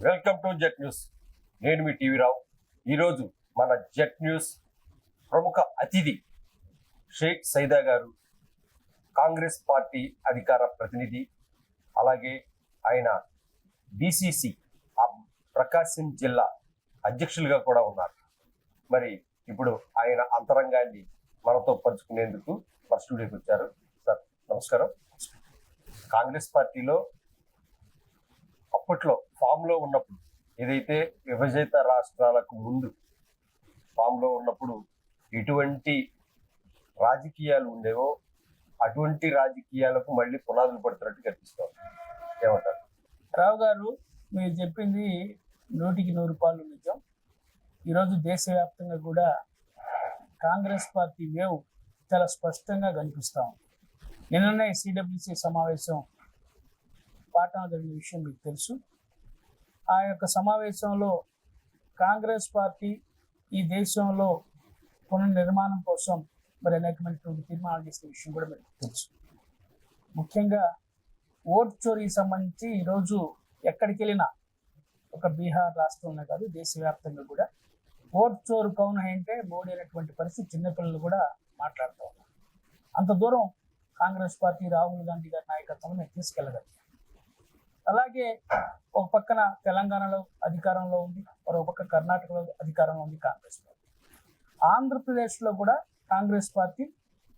Welcome to jet news. నేను మీ TV రావు. ఈరోజు మన జెట్ న్యూస్ ప్రముఖ అతిథి షేక్ సైదా గారు, కాంగ్రెస్ పార్టీ అధికార ప్రతినిధి, అలాగే ఆయన డిసిసి ప్రకాశం జిల్లా అధ్యక్షులుగా కూడా ఉన్నారు. మరి ఇప్పుడు ఆయన అంతరంగాన్ని మనతో పంచుకునేందుకు మన స్టూడియోకి వచ్చారు. సార్ నమస్కారం. కాంగ్రెస్ పార్టీలో అప్పట్లో ఫామ్లో ఉన్నప్పుడు, ఏదైతే విభజిత రాష్ట్రాలకు ముందు ఫామ్లో ఉన్నప్పుడు ఎటువంటి రాజకీయాలు ఉండేవో అటువంటి రాజకీయాలకు మళ్ళీ పునాదులు పడుతున్నట్టు కనిపిస్తాం. ఏమంటారు? రావు గారు, మీరు చెప్పింది 100% నిజం. ఈరోజు దేశవ్యాప్తంగా కూడా కాంగ్రెస్ పార్టీ వేవ్ చాలా స్పష్టంగా కనిపిస్తా ఉంది. నిన్ననే సిడబ్ల్యూసి సమావేశం పాటన జరిగిన విషయం మీకు తెలుసు. ఆ యొక్క సమావేశంలో కాంగ్రెస్ పార్టీ ఈ దేశంలో పునర్నిర్మాణం కోసం మరి అనేకమైనటువంటి తీర్మానాలు చేసిన విషయం కూడా మీకు తెలుసు. ముఖ్యంగా ఓట్ చోరీకి సంబంధించి ఈరోజు ఎక్కడికి వెళ్ళినా, ఒక బీహార్ రాష్ట్రంలో కాదు దేశవ్యాప్తంగా కూడా ఓట్ చోరు కౌన్ అంటే మోడీ అనేటువంటి పరిస్థితి చిన్నపిల్లలు కూడా మాట్లాడుతూ ఉన్నారు. అంత దూరం కాంగ్రెస్ పార్టీ రాహుల్ గాంధీ గారి నాయకత్వంలో మేము తీసుకెళ్ళగలిగాం. అలాగే ఒక పక్కన తెలంగాణలో అధికారంలో ఉంది, మరో పక్క కర్ణాటకలో అధికారంలో ఉంది కాంగ్రెస్ పార్టీ. ఆంధ్రప్రదేశ్లో కూడా కాంగ్రెస్ పార్టీ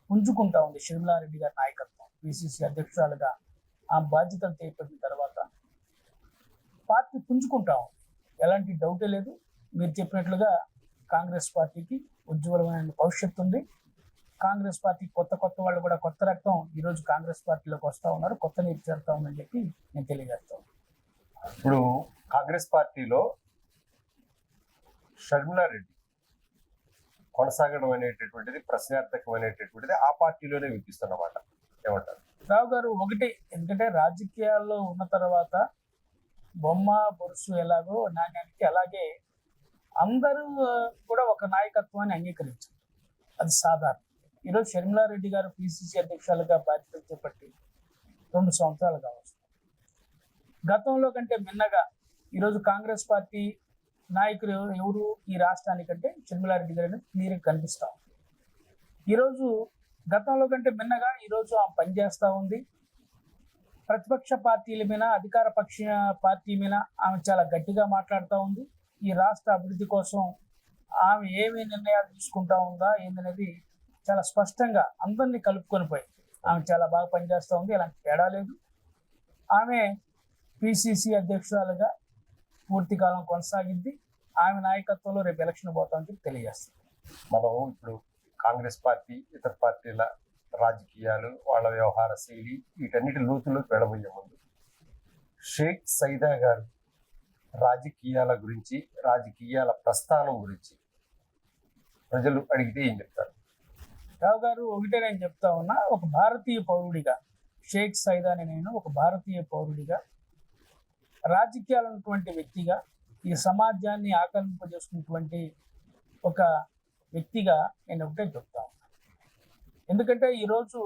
పుంజుకుంటా ఉంది. షర్మిలారెడ్డి గారి నాయకత్వం పిసిసి అధ్యక్షురాలుగా ఆ బాధ్యతలు చేపట్టిన తర్వాత పార్టీ పుంజుకుంటా ఉంది. ఎలాంటి డౌటే లేదు. మీరు చెప్పినట్లుగా కాంగ్రెస్ పార్టీకి ఉజ్వలమైన భవిష్యత్తు ఉంది. కాంగ్రెస్ పార్టీ కొత్త వాళ్ళు కూడా కొత్త రక్తం ఈరోజు కాంగ్రెస్ పార్టీలోకి వస్తూ ఉన్నారు, కొత్త నీరు చేరుతా ఉందని చెప్పి నేను తెలియజేస్తాను. ఇప్పుడు కాంగ్రెస్ పార్టీలో షర్మిలారెడ్డి కొనసాగడం అనేటటువంటిది ప్రశ్నార్థకమైనటువంటిది ఆ పార్టీలోనే వినిపిస్తున్నమాట. ఏమంటారు? రావు గారు, ఒకటి, ఎందుకంటే రాజకీయాల్లో ఉన్న తర్వాత బొమ్మ బొరుసు ఎలాగో నాణ్యానికి అలాగే అందరూ కూడా ఒక నాయకత్వాన్ని అంగీకరించారు. అది సాధారణం. ఈరోజు షర్మిలారెడ్డి గారు పిసిసి అధ్యక్షులుగా బాధ్యతలు చేపట్టి 2 సంవత్సరాలు కావచ్చు. గతంలో కంటే మిన్నగా ఈరోజు కాంగ్రెస్ పార్టీ నాయకులు ఎవరు ఈ రాష్ట్రానికంటే షర్మిలారెడ్డి గారు క్లియర్గా కనిపిస్తా ఉంది. ఈరోజు గతంలో కంటే మిన్నగా ఈరోజు ఆమె పనిచేస్తూ ఉంది. ప్రతిపక్ష పార్టీల మీద, అధికార పక్ష పార్టీ మీద ఆమె చాలా గట్టిగా మాట్లాడుతూ ఉంది. ఈ రాష్ట్ర అభివృద్ధి కోసం ఆమె ఏమి నిర్ణయాలు తీసుకుంటా ఉందా ఏందనేది చాలా స్పష్టంగా అందరినీ కలుపుకొని పోయి ఆమె చాలా బాగా పనిచేస్తూ ఉంది. ఎలాంటి తేడా లేదు. ఆమె పిసిసి అధ్యక్షురాలుగా పూర్తి కాలం కొనసాగింది. ఆమె నాయకత్వంలో రేపు ఎలక్షన్ పోతామని తెలియజేస్తుంది. మనం ఇప్పుడు కాంగ్రెస్ పార్టీ, ఇతర పార్టీల రాజకీయాలు, వాళ్ళ వ్యవహార శైలి, వీటన్నిటి లోతుల్లోకి వెళ్ళబోయే ముందు షేక్ సైదా గారు రాజకీయాల గురించి, రాజకీయాల ప్రస్థానం గురించి ప్రజలు అడిగితే ఏం చెప్తారు? రావు గారు, ఒకటే నేను చెప్తా ఉన్నా, ఒక భారతీయ పౌరుడిగా షేక్ సైదా అని నేను ఒక భారతీయ పౌరుడిగా, రాజకీయాలు ఉన్నటువంటి వ్యక్తిగా, ఈ సమాజాన్ని ఆకలింపజేసుకున్నటువంటి ఒక వ్యక్తిగా నేను ఒకటే చెప్తా ఉన్నా. ఎందుకంటే ఈరోజు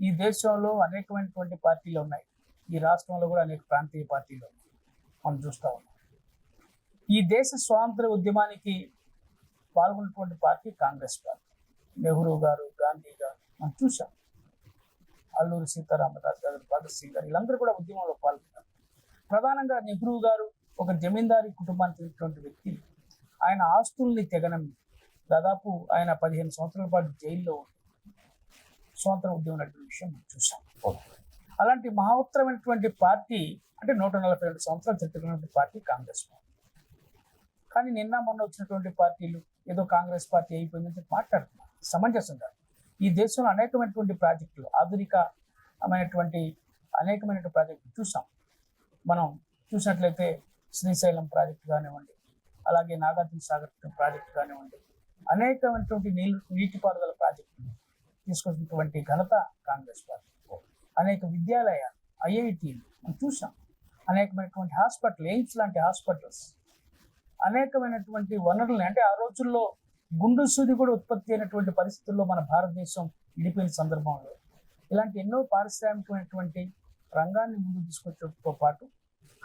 ఈ దేశంలో అనేకమైనటువంటి పార్టీలు ఉన్నాయి. ఈ రాష్ట్రంలో కూడా అనేక ప్రాంతీయ పార్టీలు ఉన్నాయి. మనం చూస్తూ ఉన్నాం. ఈ దేశ స్వాతంత్ర ఉద్యమానికి పాల్గొన్నటువంటి పార్టీ కాంగ్రెస్ పార్టీ. నెహ్రూ గారు, గాంధీ గారు మనం చూసాం. అల్లూరి సీతారామరాజు గారు, భగత్ సింగ్ గారు, వీళ్ళందరూ కూడా ఉద్యమంలో పాల్గొన్నారు. ప్రధానంగా నెహ్రూ గారు ఒక జమీందారీ కుటుంబానికి చెందినటువంటి వ్యక్తి. ఆయన ఆస్తుల్ని తెగనమ్మి దాదాపు ఆయన 15 సంవత్సరాల పాటు జైల్లో ఉండి స్వాతంత్ర ఉద్యమం నడిపిన విషయం మనం చూసాం. అలాంటి మహోత్తరమైనటువంటి పార్టీ, అంటే 142 సంవత్సరాలు చరిత్రటువంటి పార్టీ కాంగ్రెస్ పార్టీ. కానీ నిన్న మొన్న వచ్చినటువంటి పార్టీలు ఏదో కాంగ్రెస్ పార్టీ అయిపోయిందని మాట్లాడుతున్నారు. సమంజసం కాదు. ఈ దేశంలో అనేకమైనటువంటి ప్రాజెక్టులు, ఆధునికమైనటువంటి అనేకమైన ప్రాజెక్టులు చూసాం. మనం చూసినట్లయితే శ్రీశైలం ప్రాజెక్టు కానివ్వండి, అలాగే నాగార్జున సాగర్ ప్రాజెక్టు కానివ్వండి, అనేకమైనటువంటి నీటిపారుదల ప్రాజెక్టులు తీసుకొచ్చినటువంటి ఘనత కాంగ్రెస్ పార్టీ. అనేక విద్యాలయాలు, ఐఐటీలు మనం చూసాం. అనేకమైనటువంటి హాస్పిటల్, ఎయిమ్స్ లాంటి హాస్పిటల్స్, అనేకమైనటువంటి వనరులని, అంటే ఆ రోజుల్లో గుండు సూది కూడా ఉత్పత్తి అయినటువంటి పరిస్థితుల్లో మన భారతదేశం విడిపోయిన సందర్భంలో ఇలాంటి ఎన్నో పారిశ్రామికమైనటువంటి రంగాన్ని ముందుకు తీసుకొచ్చడంతో పాటు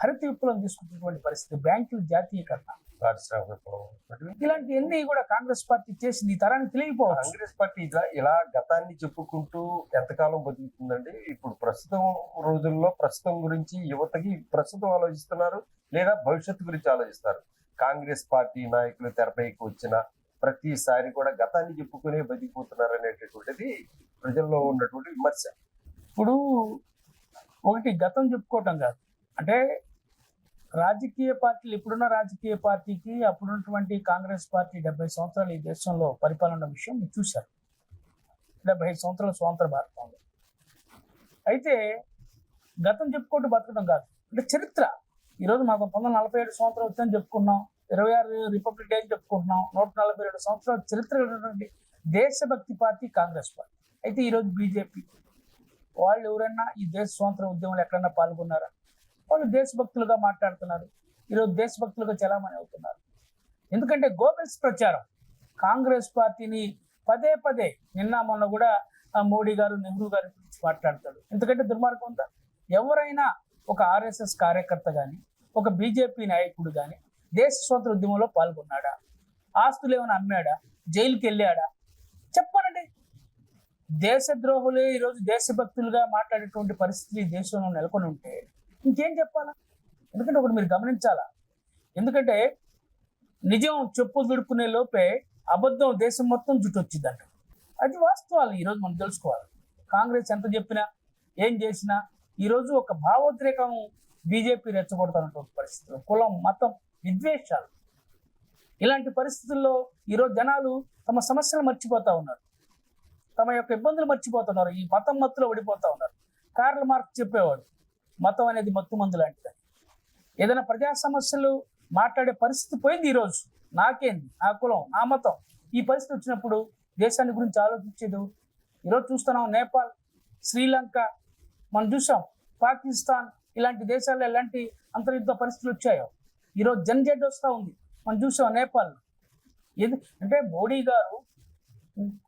హరిత విప్లవం తీసుకుంటున్నటువంటి పరిస్థితి, బ్యాంకుల జాతీయకరణ, పారిశ్రామిక విప్లవం వంటివి. ఇలాంటివన్నీ కూడా కాంగ్రెస్ పార్టీ చేసి ఈ తరానికి తెలియకపోవచ్చు. కాంగ్రెస్ పార్టీ ఇలా గతాన్ని చెప్పుకుంటూ ఎంతకాలం బతుకుతుందండి? ఇప్పుడు ప్రస్తుతం రోజుల్లో ప్రస్తుతం గురించి యువతకి ప్రస్తుతం ఆలోచిస్తున్నారు, లేదా భవిష్యత్తు గురించి ఆలోచిస్తారు. కాంగ్రెస్ పార్టీ నాయకులు తెరపైకి వచ్చిన ప్రతిసారి కూడా గతాన్ని చెప్పుకునే బతికిపోతున్నారు అనేటటువంటిది ప్రజల్లో ఉన్నటువంటి విమర్శ. ఇప్పుడు ఒకటి గతం చెప్పుకోవటం కాదు, అంటే రాజకీయ పార్టీలు, ఇప్పుడున్న రాజకీయ పార్టీకి అప్పుడున్నటువంటి కాంగ్రెస్ పార్టీ 70 సంవత్సరాలు ఈ దేశంలో పరిపాలన విషయం మీరు చూశారు. 75 సంవత్సరాల స్వాతంత్ర భారతంలో. అయితే గతం చెప్పుకుంటూ బతకడం కాదు, అంటే చరిత్ర. ఈరోజు మాకు 1947 సంవత్సరాలు వచ్చని చెప్పుకున్నాం, 26 రిపబ్లిక్ డే అని చెప్పుకుంటున్నాం, 142 సంవత్సరాల చరిత్ర ఉన్నటువంటి దేశభక్తి పార్టీ కాంగ్రెస్ పార్టీ. అయితే ఈరోజు బీజేపీ వాళ్ళు ఎవరైనా ఈ దేశ స్వాతంత్ర ఉద్యమంలో ఎక్కడన్నా పాల్గొన్నారా? వాళ్ళు దేశభక్తులుగా మాట్లాడుతున్నారు, ఈరోజు దేశభక్తులుగా చలామణి అవుతున్నారు. ఎందుకంటే గోబెల్స్ ప్రచారం కాంగ్రెస్ పార్టీని పదే పదే, నిన్న మొన్న కూడా మోడీ గారు నెహ్రూ గారి గురించి మాట్లాడతాడు. ఎందుకంటే దుర్మార్గం ఉందా? ఎవరైనా ఒక ఆర్ఎస్ఎస్ కార్యకర్త కానీ, ఒక బీజేపీ నాయకుడు కానీ దేశ స్వాతంత్ర ఉద్యమంలో పాల్గొన్నాడా? ఆస్తులు ఏమైనా అమ్మాడా? జైలుకి వెళ్ళాడా? చెప్పానండి. దేశద్రోహులే ఈరోజు దేశభక్తులుగా మాట్లాడేటువంటి పరిస్థితి ఈ దేశంలో నెలకొని ఉంటే ఇంకేం చెప్పాలా? ఎందుకంటే ఒకటి మీరు గమనించాలా, ఎందుకంటే నిజం చెప్పులు దుడుకునే లోపే అబద్ధం దేశం మొత్తం చుట్టొచ్చిందంట. అది వాస్తవాలు ఈరోజు మనం తెలుసుకోవాలి. కాంగ్రెస్ ఎంత చెప్పినా ఏం చేసినా ఈరోజు ఒక భావోద్రేకం బీజేపీ రెచ్చగొడుతున్నటువంటి పరిస్థితుల్లో, కులం మతం విద్వేషాలు, ఇలాంటి పరిస్థితుల్లో ఈరోజు జనాలు తమ సమస్యలు మర్చిపోతా ఉన్నారు, తమ యొక్క ఇబ్బందులు మర్చిపోతున్నారు, ఈ మతం మత్తులో పడిపోతా ఉన్నారు. కార్ల్ మార్క్స్ చెప్పేవాడు, మతం అనేది మత్తు మందు లాంటిదని. ఏదైనా ప్రజా సమస్యలు మాట్లాడే పరిస్థితి పోయింది ఈరోజు. నాకేంది, నా కులం, నా మతం, ఈ పరిస్థితి వచ్చినప్పుడు దేశాన్ని గురించి ఆలోచించేది. ఈరోజు చూస్తున్నాం నేపాల్, శ్రీలంక, మనం చూసాం పాకిస్తాన్, ఇలాంటి దేశాల్లో ఎలాంటి అంతర్యుద్ధ పరిస్థితులు వచ్చాయో ఈరోజు జన్జెడ్ వస్తూ ఉంది. మనం చూసాం నేపాల్. అంటే మోడీ గారు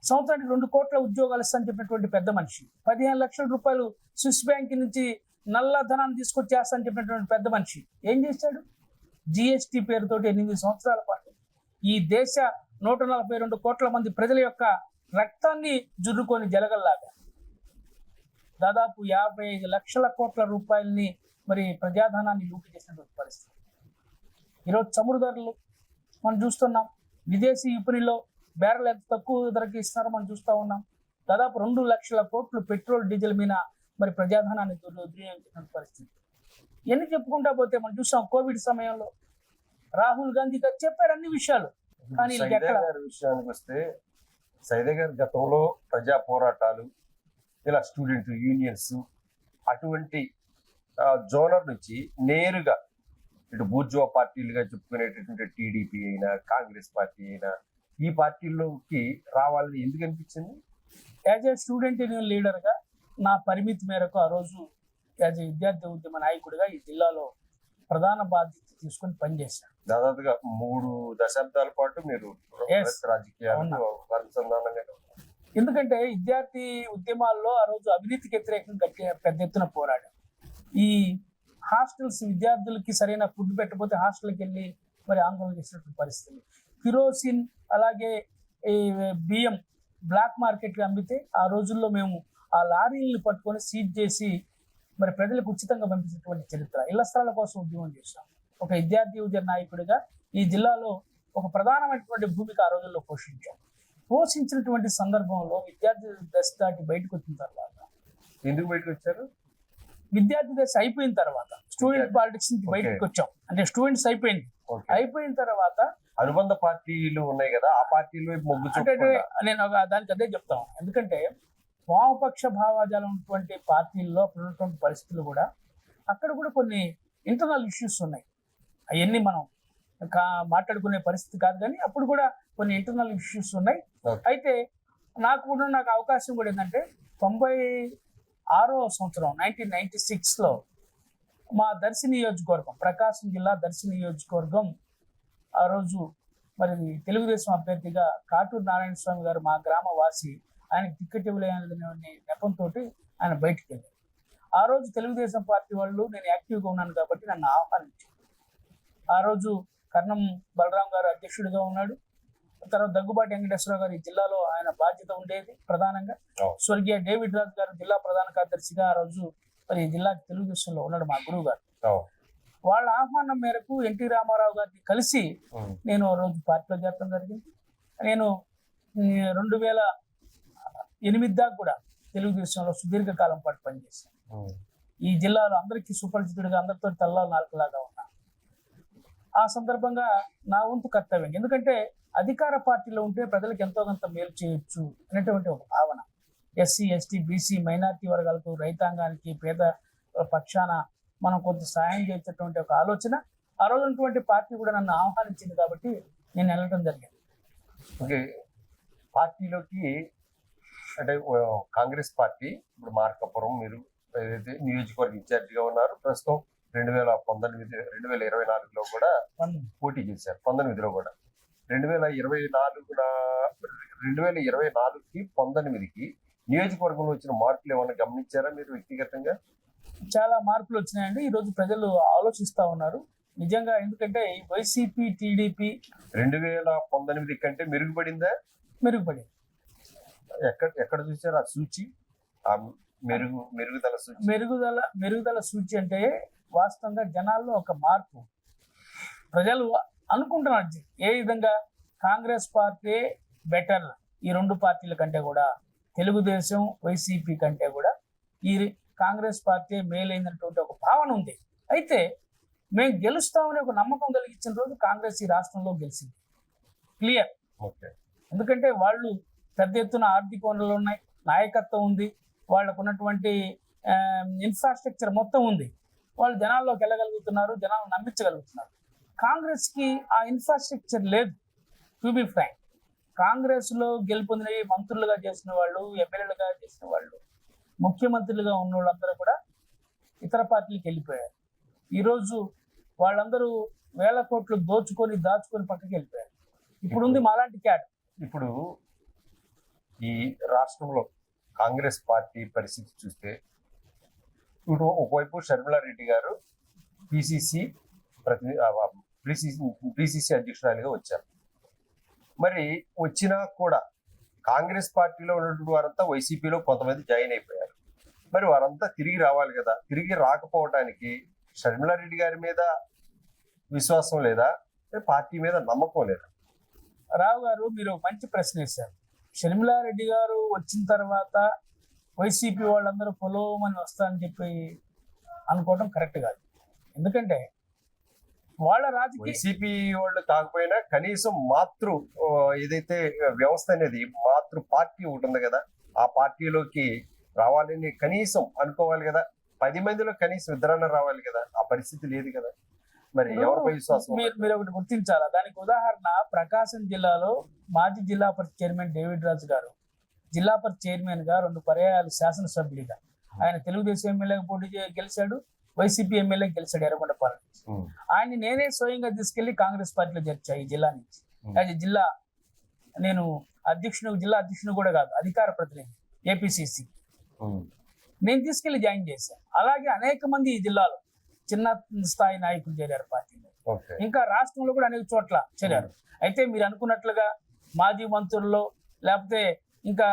సంవత్సరానికి 2 కోట్ల ఉద్యోగాలు ఇస్తానని చెప్పినటువంటి పెద్ద మనిషి, 15 లక్షల రూపాయలు స్విస్ బ్యాంక్ నుంచి నల్ల ధనాన్ని తీసుకొచ్చేస్తానని చెప్పినటువంటి పెద్ద మనిషి ఏం చేశాడు? జిఎస్టి పేరుతోటి 8 సంవత్సరాల పాటు ఈ దేశ 142 కోట్ల మంది ప్రజల యొక్క రక్తాన్ని జుర్రుకొని జలగల్లాగా దాదాపు 55 లక్షల కోట్ల రూపాయలని మరి ప్రజాధనాన్ని లూటి చేసినటువంటి పరిస్థితి. ఈరోజు చమురు ధరలు మనం చూస్తున్నాం, విదేశీ విపణిలో బ్యారెల్ ఎంత తక్కువ ధరకి ఇస్తున్నారో మనం చూస్తూ ఉన్నాం. దాదాపు 2 లక్షల కోట్లు పెట్రోల్ డీజిల్ మీద మరి ప్రజాధనాన్ని దుర్వినియోగించిన పరిస్థితి. ఎన్ని చెప్పుకుంటా పోతే మనం చూసాం కోవిడ్ సమయంలో రాహుల్ గాంధీ గారు చెప్పారు అన్ని విషయాలు, కానీ విషయానికి వస్తే సైదే గారి గతంలో ప్రజా పోరాటాలు, ఇలా స్టూడెంట్ యూనియన్స్, అటువంటి జోనర్ నుంచి నేరుగా ఇటు బూర్జువా పార్టీలుగా చెప్పుకునేటటువంటి టీడీపీ అయినా కాంగ్రెస్ పార్టీ అయినా ఈ పార్టీల్లోకి రావాలని ఎందుకు అనిపించింది? యాజ్ ఏ స్టూడెంట్ యూనియన్ లీడర్గా నా పరిమితి మేరకు ఆ రోజు యాజ్ ఏ విద్యార్థి ఉద్యమ నాయకుడిగా ఈ జిల్లాలో ప్రధాన బాధ్యత తీసుకొని పనిచేశాను. దాదాపుగా 3 దశాబ్దాల పాటు మీరు రాజకీయాలకు అనుసంధానంగా. ఎందుకంటే విద్యార్థి ఉద్యమాల్లో ఆ రోజు అవినీతికి వ్యతిరేకంగా పెద్ద ఎత్తున పోరాడాం. ఈ హాస్టల్స్, విద్యార్థులకి సరైన ఫుడ్ పెట్టకపోతే హాస్టల్కి వెళ్ళి మరి ఆందోళన చేసినటువంటి పరిస్థితులు, కిరోసిన్ అలాగే ఈ బియ్యం బ్లాక్ మార్కెట్కి అమ్మితే ఆ రోజుల్లో మేము ఆ లారీలను పట్టుకొని సీజ్ చేసి మరి ప్రజలకు ఉచితంగా పంపించినటువంటి చరిత్ర. ఇళ్ల స్థలాల కోసం ఉద్యమం చేశాం. ఒక విద్యార్థి ఉద్యమ నాయకుడిగా ఈ జిల్లాలో ఒక ప్రధానమైనటువంటి భూమిక ఆ రోజుల్లో పోషించినటువంటి సందర్భంలో విద్యార్థి దశ దాటి బయటకు వచ్చిన తర్వాత, ఎందుకు బయటకు వచ్చారు? విద్యార్థి దశ అయిపోయిన తర్వాత స్టూడెంట్ పాలిటిక్స్ నుంచి బయటకు వచ్చాం. అంటే స్టూడెంట్స్ అయిపోయిన తర్వాత అనుబంధ పార్టీలు ఉన్నాయి కదా, ఆ పార్టీలు మొగ్గు అంటే నేను దానికి అదే చెప్తాను. ఎందుకంటే వామపక్ష భావాజాలం ఉన్నటువంటి పార్టీల్లో ఉన్నటువంటి పరిస్థితులు కూడా అక్కడ కూడా కొన్ని ఇంటర్నల్ ఇష్యూస్ ఉన్నాయి. అవన్నీ మనం మాట్లాడుకునే పరిస్థితి కాదు, కానీ అప్పుడు కూడా కొన్ని ఇంటర్నల్ ఇష్యూస్ ఉన్నాయి. అయితే నాకు అవకాశం కూడా ఏంటంటే 96వ సంవత్సరం 1996లో మా దర్శి నియోజకవర్గం, ప్రకాశం జిల్లా దర్శి నియోజకవర్గం, ఆ రోజు మరి తెలుగుదేశం అభ్యర్థిగా కాటూరు నారాయణ స్వామి గారు మా గ్రామ వాసి, ఆయనకు టికెట్ ఇవ్వలేని నెపంతో ఆయన బయటికి వెళ్ళారు. ఆ రోజు తెలుగుదేశం పార్టీ వాళ్ళు నేను యాక్టివ్గా ఉన్నాను కాబట్టి నన్ను ఆహ్వానించారు. ఆ రోజు కర్ణం బలరాం గారు అధ్యక్షుడిగా ఉన్నాడు. తర్వాత దగ్గుబాటి వెంకటేశ్వరరావు గారు ఈ జిల్లాలో ఆయన బాధ్యత ఉండేది ప్రధానంగా. స్వర్గీయ డేవిడ్ రాజు గారు జిల్లా ప్రధాన కార్యదర్శిగా ఆ రోజు మరి జిల్లాకి తెలుగుదేశంలో ఉన్నాడు మా గురువు గారు. వాళ్ళ ఆహ్వానం మేరకు ఎన్టీ రామారావు గారిని కలిసి నేను ఆ రోజు పార్టీలో చేరడం జరిగింది. నేను 2008 దాకా కూడా తెలుగుదేశంలో సుదీర్ఘకాలం పాటు పనిచేశాను. ఈ జిల్లాలో అందరికీ సుపరిచితుడిగా, అందరితో తెల్ల నాలుకలాగా ఉన్నా. ఆ సందర్భంగా నా వంతు కర్తవ్యం, ఎందుకంటే అధికార పార్టీలో ఉంటే ప్రజలకు ఎంతో కొంత మేలు చేయొచ్చు అనేటువంటి ఒక భావన. ఎస్సీ, ఎస్టీ, బీసీ, మైనారిటీ వర్గాలకు, రైతాంగానికి, పేద పక్షాన మనం కొంత సాయం చేసేటువంటి ఒక ఆలోచన ఆ రోజు ఉన్నటువంటి పార్టీ కూడా నన్ను ఆహ్వానించింది కాబట్టి నేను వెళ్ళడం జరిగింది. ఓకే, పార్టీలోకి అంటే కాంగ్రెస్ పార్టీ ఇప్పుడు మార్కాపురం మీరు ఏదైతే నియోజకవర్గ ఇన్ఛార్జిగా ఉన్నారు, ప్రస్తుతం 2024లో కూడా పోటీ చేశారు. 19లో కూడా 2024కి 19కి నియోజకవర్గంలో వచ్చిన మార్పులు ఏమైనా గమనించారా మీరు వ్యక్తిగతంగా? చాలా మార్పులు వచ్చినాయండి. ఈ రోజు ప్రజలు ఆలోచిస్తా ఉన్నారు నిజంగా. ఎందుకంటే ఈ వైసీపీ, టీడీపీ 2019 కంటే మెరుగుపడిందా? మెరుగుపడింది. ఎక్కడ చూసారు ఆ సూచి, ఆ మెరుగుదల సూచి అంటే వాస్తవంగా జనాల్లో ఒక మార్పు. ప్రజలు అనుకుంటున్నారు ఏ విధంగా కాంగ్రెస్ పార్టీ బెటర్, ఈ రెండు పార్టీల కంటే కూడా, తెలుగుదేశం వైసీపీ కంటే కూడా ఈ కాంగ్రెస్ పార్టీ మేలైనటువంటి ఒక భావన ఉంది. అయితే మేము గెలుస్తామని ఒక నమ్మకం కలిగించిన రోజు కాంగ్రెస్ ఈ రాష్ట్రంలో గెలిచింది, క్లియర్. ఎందుకంటే వాళ్ళు పెద్ద ఎత్తున ఆర్థిక వనరులు ఉన్నాయి, నాయకత్వం ఉంది, వాళ్ళకు ఉన్నటువంటి ఇన్ఫ్రాస్ట్రక్చర్ మొత్తం ఉంది, వాళ్ళు జనాల్లోకి వెళ్ళగలుగుతున్నారు, జనాలను నమ్మించగలుగుతున్నారు. కాంగ్రెస్కి ఆ ఇన్ఫ్రాస్ట్రక్చర్ లేదు. టు బి ఫ్రాంక్, కాంగ్రెస్లో గెలుపొందినవి మంత్రులుగా చేసిన వాళ్ళు, ఎమ్మెల్యేలుగా చేసిన వాళ్ళు, ముఖ్యమంత్రులుగా ఉన్న వాళ్ళందరూ కూడా ఇతర పార్టీలకు వెళ్ళిపోయారు. ఈరోజు వాళ్ళందరూ వేల కోట్లు దాచుకొని పక్కకి వెళ్ళిపోయారు. ఇప్పుడు ఉంది మాలాంటి క్యాట్. ఇప్పుడు ఈ రాష్ట్రంలో కాంగ్రెస్ పార్టీ పరిస్థితి చూస్తే, ఇప్పుడు ఒకవైపు షర్మిలారెడ్డి గారు పిసిసి అధ్యక్షురాలిగా వచ్చారు. మరి వచ్చినా కూడా కాంగ్రెస్ పార్టీలో ఉన్నటువంటి వారంతా వైసీపీలో కొంతమంది జాయిన్ అయిపోయారు. మరి వారంతా తిరిగి రావాలి కదా. తిరిగి రాకపోవడానికి షర్మిలారెడ్డి గారి మీద విశ్వాసం లేదా, పార్టీ మీద నమ్మకం లేదా? రావు గారు, మీరు మంచి ప్రశ్న వేశారు. షర్మిలారెడ్డి గారు వచ్చిన తర్వాత వైసీపీ వాళ్ళందరూ పొలోమని వస్తారని చెప్పి అనుకోవడం కరెక్ట్ కాదు. ఎందుకంటే వాళ్ళ వైసీపీ వాళ్ళు కాకపోయినా కనీసం ఏదైతే వ్యవస్థ అనేది మాతృ పార్టీ ఒకటి ఉంది కదా, ఆ పార్టీలోకి రావాలని కనీసం అనుకోవాలి కదా. 10 మందిలో కనీసం ఇద్దరన్నా రావాలి కదా. ఆ పరిస్థితి లేదు కదా. మరి ఎవరిపై విశ్వాసం? మీరు ఒకటి గుర్తించాలా. దానికి ఉదాహరణ ప్రకాశం జిల్లాలో మాజీ జిల్లా పరిషత్ చైర్మన్ డేవిడ్ రాజు గారు జిల్లా పరిషత్ చైర్మన్ గా 2 పర్యాయాలు శాసనసభ్యుడిగా ఆయన తెలుగుదేశం ఎమ్మెల్యేగా పోటీ గెలిచాడు, వైసీపీ ఎమ్మెల్యే గెలిచాడు ఎర్రగొండపాలెం నుంచి. ఆయన్ని నేనే స్వయంగా తీసుకెళ్లి కాంగ్రెస్ పార్టీలో చేర్చా ఈ జిల్లా నుంచి. జిల్లా నేను జిల్లా అధ్యక్షుడు కూడా కాదు, అధికార ప్రతినిధి ఏపీసీసీ నేను తీసుకెళ్లి జాయిన్ చేశాను. అలాగే అనేక మంది ఈ జిల్లాలో చిన్న స్థాయి నాయకులు చేరారు పార్టీలో. ఇంకా రాష్ట్రంలో కూడా అనేక చోట్ల చేరారు. అయితే మీరు అనుకున్నట్లుగా మాజీ మంత్రుల్లో లేకపోతే ఇంకా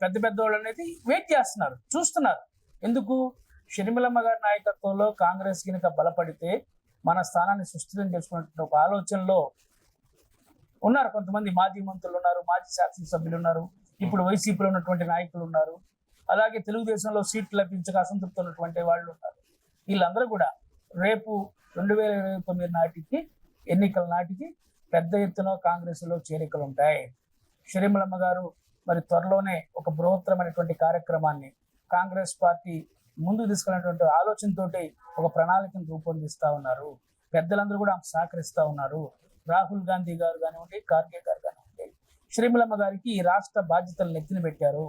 పెద్ద వాళ్ళు అనేది వెయిట్ చేస్తున్నారు, చూస్తున్నారు. ఎందుకు? షర్మిలమ్మ గారి నాయకత్వంలో కాంగ్రెస్ కనుక బలపడితే మన స్థానాన్ని సుస్థిరం చేసుకున్నట్టు ఒక ఆలోచనలో ఉన్నారు కొంతమంది. మాజీ మంత్రులు ఉన్నారు, మాజీ శాసనసభ్యులు ఉన్నారు, ఇప్పుడు వైసీపీలో ఉన్నటువంటి నాయకులు ఉన్నారు, అలాగే తెలుగుదేశంలో సీట్లు లభించక అసంతృప్తి ఉన్నటువంటి వాళ్ళు ఉన్నారు. వీళ్ళందరూ కూడా రేపు 2029 నాటికి ఎన్నికల నాటికి పెద్ద ఎత్తున కాంగ్రెస్ లో చేరికలు ఉంటాయి. షర్మిలమ్మ గారు మరి త్వరలోనే ఒక బృహత్తరమైనటువంటి కార్యక్రమాన్ని కాంగ్రెస్ పార్టీ ముందుకు తీసుకున్నటువంటి ఆలోచనతోటి ఒక ప్రణాళికను రూపొందిస్తా ఉన్నారు. పెద్దలందరూ కూడా సహకరిస్తా ఉన్నారు. రాహుల్ గాంధీ గారు కానివ్వండి, ఖార్గే గారు కానివ్వండి, షర్మిలమ్మ గారికి ఈ రాష్ట్ర బాధ్యతలు నెత్తిన పెట్టారు.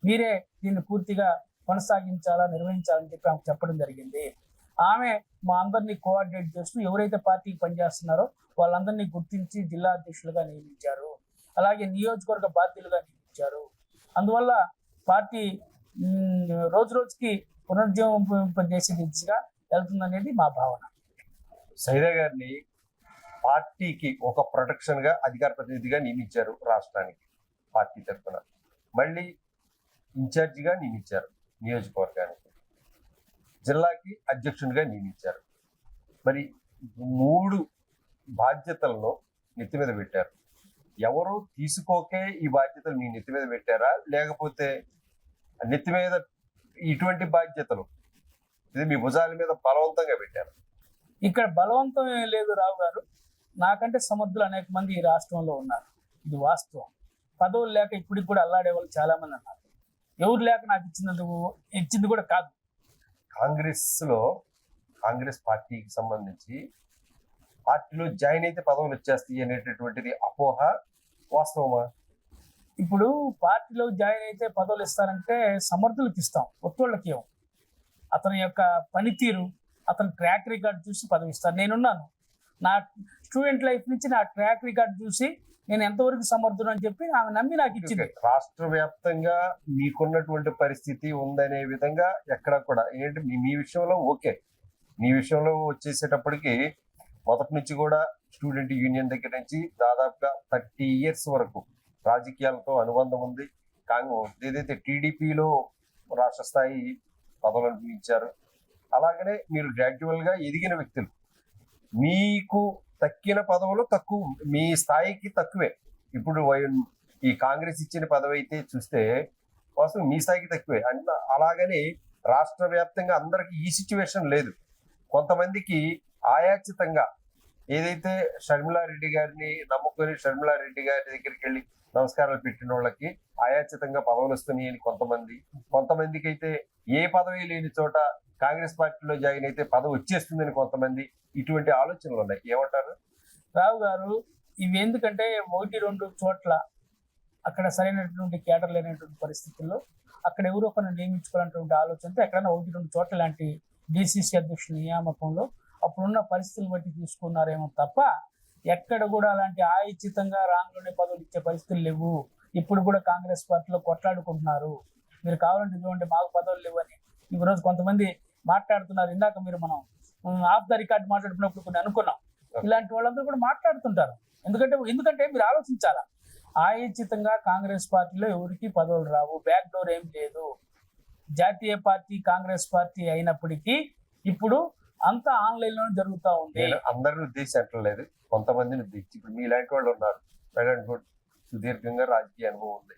మీరే దీన్ని పూర్తిగా కొనసాగించాలా, నిర్వహించాలని చెప్పి ఆమె చెప్పడం జరిగింది. ఆమె మా అందరినీ కోఆర్డినేట్ చేస్తూ ఎవరైతే పార్టీకి పనిచేస్తున్నారో వాళ్ళందరినీ గుర్తించి జిల్లా అధ్యక్షులుగా నియమించారు, అలాగే నియోజకవర్గ బాధ్యులుగా నియమించారు. అందువల్ల పార్టీ రోజు రోజుకి పునరుజ్జీవింపజేసే దిశగా వెళ్తుందనేది మా భావన. సైదా గారిని పార్టీకి ఒక ప్రొటెక్షన్ గా అధికార ప్రతినిధిగా నియమించారు, రాష్ట్రానికి పార్టీ తరఫున మళ్ళీ ఇన్ఛార్జిగా నియమించారు, నియోజకవర్గానికి జిల్లాకి అధ్యక్షునిగా నియమించారు. మరి 3 బాధ్యతలను నెత్తి మీద పెట్టారు. ఎవరు తీసుకోకే ఈ బాధ్యతలు మీ నెత్తి మీద పెట్టారా, లేకపోతే నెత్తి మీద ఇటువంటి బాధ్యతలు ఇది మీ భుజాల మీద బలవంతంగా పెట్టారు? ఇక్కడ బలవంతం ఏం లేదు రావు గారు. నాకంటే సమర్థులు అనేక మంది ఈ రాష్ట్రంలో ఉన్నారు, ఇది వాస్తవం. పదవులు లేక ఇప్పటికి కూడా అల్లాడే వాళ్ళు చాలా మంది ఉన్నారు. ఎవరు లేక నాకు ఇచ్చింది కూడా కాదు. కాంగ్రెస్ పార్టీకి సంబంధించి పార్టీలో జాయిన్ అయితే పదవులు వచ్చేస్తాయి అనేటటువంటిది అపోహ, వాస్తవమా? ఇప్పుడు పార్టీలో జాయిన్ అయితే పదవులు ఇస్తారంటే సమర్థులకు ఇస్తాం, ఒత్తోళ్ళకి ఇవ్వం. అతని యొక్క పనితీరు, అతని ట్రాక్ రికార్డ్ చూసి పదవి ఇస్తాను. నేనున్నాను, నా స్టూడెంట్ లైఫ్ నుంచి నా ట్రాక్ రికార్డ్ చూసి నేను ఎంతవరకు సమర్థుడు అని చెప్పి ఆమె నమ్మి నాకు ఇచ్చింది. రాష్ట్ర వ్యాప్తంగా మీకున్నటువంటి పరిస్థితి ఉందనే విధంగా ఎక్కడ కూడా ఏంటి మీ విషయంలో ఓకే, మీ విషయంలో వచ్చేసేటప్పటికి మొదటి నుంచి కూడా స్టూడెంట్ యూనియన్ దగ్గర నుంచి దాదాపుగా 30 years వరకు రాజకీయాలతో అనుబంధం ఉంది. ఏదైతే టీడీపీలో రాష్ట్ర స్థాయి పదవులు అనిపించారు, అలాగనే మీరు గ్రాడ్యువల్ గా ఎదిగిన వ్యక్తులు. మీకు తక్కిన పదవులు తక్కువ, మీ స్థాయికి తక్కువే. ఇప్పుడు ఈ కాంగ్రెస్ ఇచ్చిన పదవి అయితే చూస్తే వాస్తవం మీ స్థాయికి తక్కువే. అలాగని రాష్ట్ర వ్యాప్తంగా అందరికి ఈ సిచ్యువేషన్ లేదు. కొంతమందికి ఆయాచితంగా ఏదైతే షర్మిలారెడ్డి గారిని నమ్ముకొని షర్మిలారెడ్డి గారి దగ్గరికి వెళ్ళి నమస్కారాలు పెట్టిన వాళ్ళకి ఆయాచితంగా పదవులు వస్తున్నాయని కొంతమందికి అయితే ఏ పదవి లేని చోట కాంగ్రెస్ పార్టీలో జాయిన్ అయితే పదవి వచ్చేస్తుందని కొంతమంది, ఇటువంటి ఆలోచనలు ఉన్నాయి. ఏమంటారు రావు గారు? ఇవి ఎందుకంటే 1-2 చోట్ల అక్కడ సరైనటువంటి కేటర్ లేనటువంటి పరిస్థితుల్లో అక్కడ ఎవరో ఒకరిని నియమించుకోవాలన్నటువంటి ఆలోచనతో ఎక్కడైనా 1-2 చోట్ల లాంటి డిసిసి అధ్యక్షుల నియామకంలో అప్పుడున్న పరిస్థితులు బట్టి తీసుకున్నారేమో తప్ప ఎక్కడ కూడా అలాంటి ఆయిచితంగా రాంగ్లోనే పదవులు ఇచ్చే పరిస్థితులు లేవు. ఇప్పుడు కూడా కాంగ్రెస్ పార్టీలో కొట్లాడుకుంటున్నారు. మీరు కావాలంటే ఇటువంటి మాకు పదవులు లేవని ఈ రోజు కొంతమంది మాట్లాడుతున్నారు. ఇందాక మనం ఆఫ్ ద రికార్డ్ మాట్లాడుకున్నప్పుడు కొన్ని అనుకున్నాం. ఇలాంటి వాళ్ళందరూ కూడా మాట్లాడుతుంటారు. ఎందుకంటే మీరు ఆలోచించాలా, ఆయిచితంగా కాంగ్రెస్ పార్టీలో ఎవరికి పదవులు రావు, బ్యాక్ డోర్ ఏం లేదు. జాతీయ పార్టీ కాంగ్రెస్ పార్టీ అయినప్పటికీ ఇప్పుడు అంతా ఆన్లైన్ లోనే జరుగుతూ ఉంది. అందరిని ఉద్దేశించట్లేదు, కొంతమందిని ఉద్దేశించి. ఇప్పుడు మీలాంటి వాళ్ళు ఉన్నారు, సుదీర్ఘంగా రాజకీయ అనుభవం ఉంది,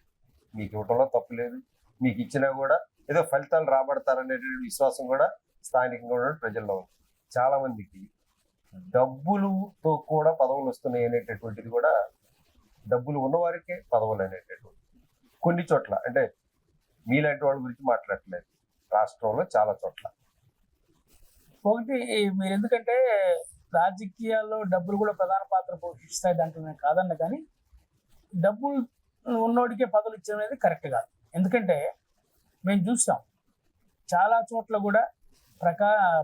మీకు ఇవ్వటంలో తప్పు లేదు. మీకు ఇచ్చినా కూడా ఏదో ఫలితాలు రాబడతారనేటువంటి విశ్వాసం కూడా స్థానికంగా ఉన్న ప్రజల్లో ఉంది. చాలా మందికి డబ్బులతో కూడా పదవులు వస్తున్నాయి అనేటటువంటిది కూడా, డబ్బులు ఉన్నవారికే పదవులు అనేటటువంటి కొన్ని చోట్ల, అంటే మీలాంటి వాళ్ళ గురించి మాట్లాడట్లేదు, రాష్ట్రంలో చాలా చోట్ల. ఒకటి మీరు ఎందుకంటే రాజకీయాల్లో డబ్బులు కూడా ప్రధాన పాత్ర పోషిస్తాయి, దాంట్లో నేను కాదన్న, కానీ డబ్బులు ఉన్నోడికే పదవులు ఇచ్చడం అనేది కరెక్ట్ కాదు. ఎందుకంటే మేము చూస్తాం చాలా చోట్ల కూడా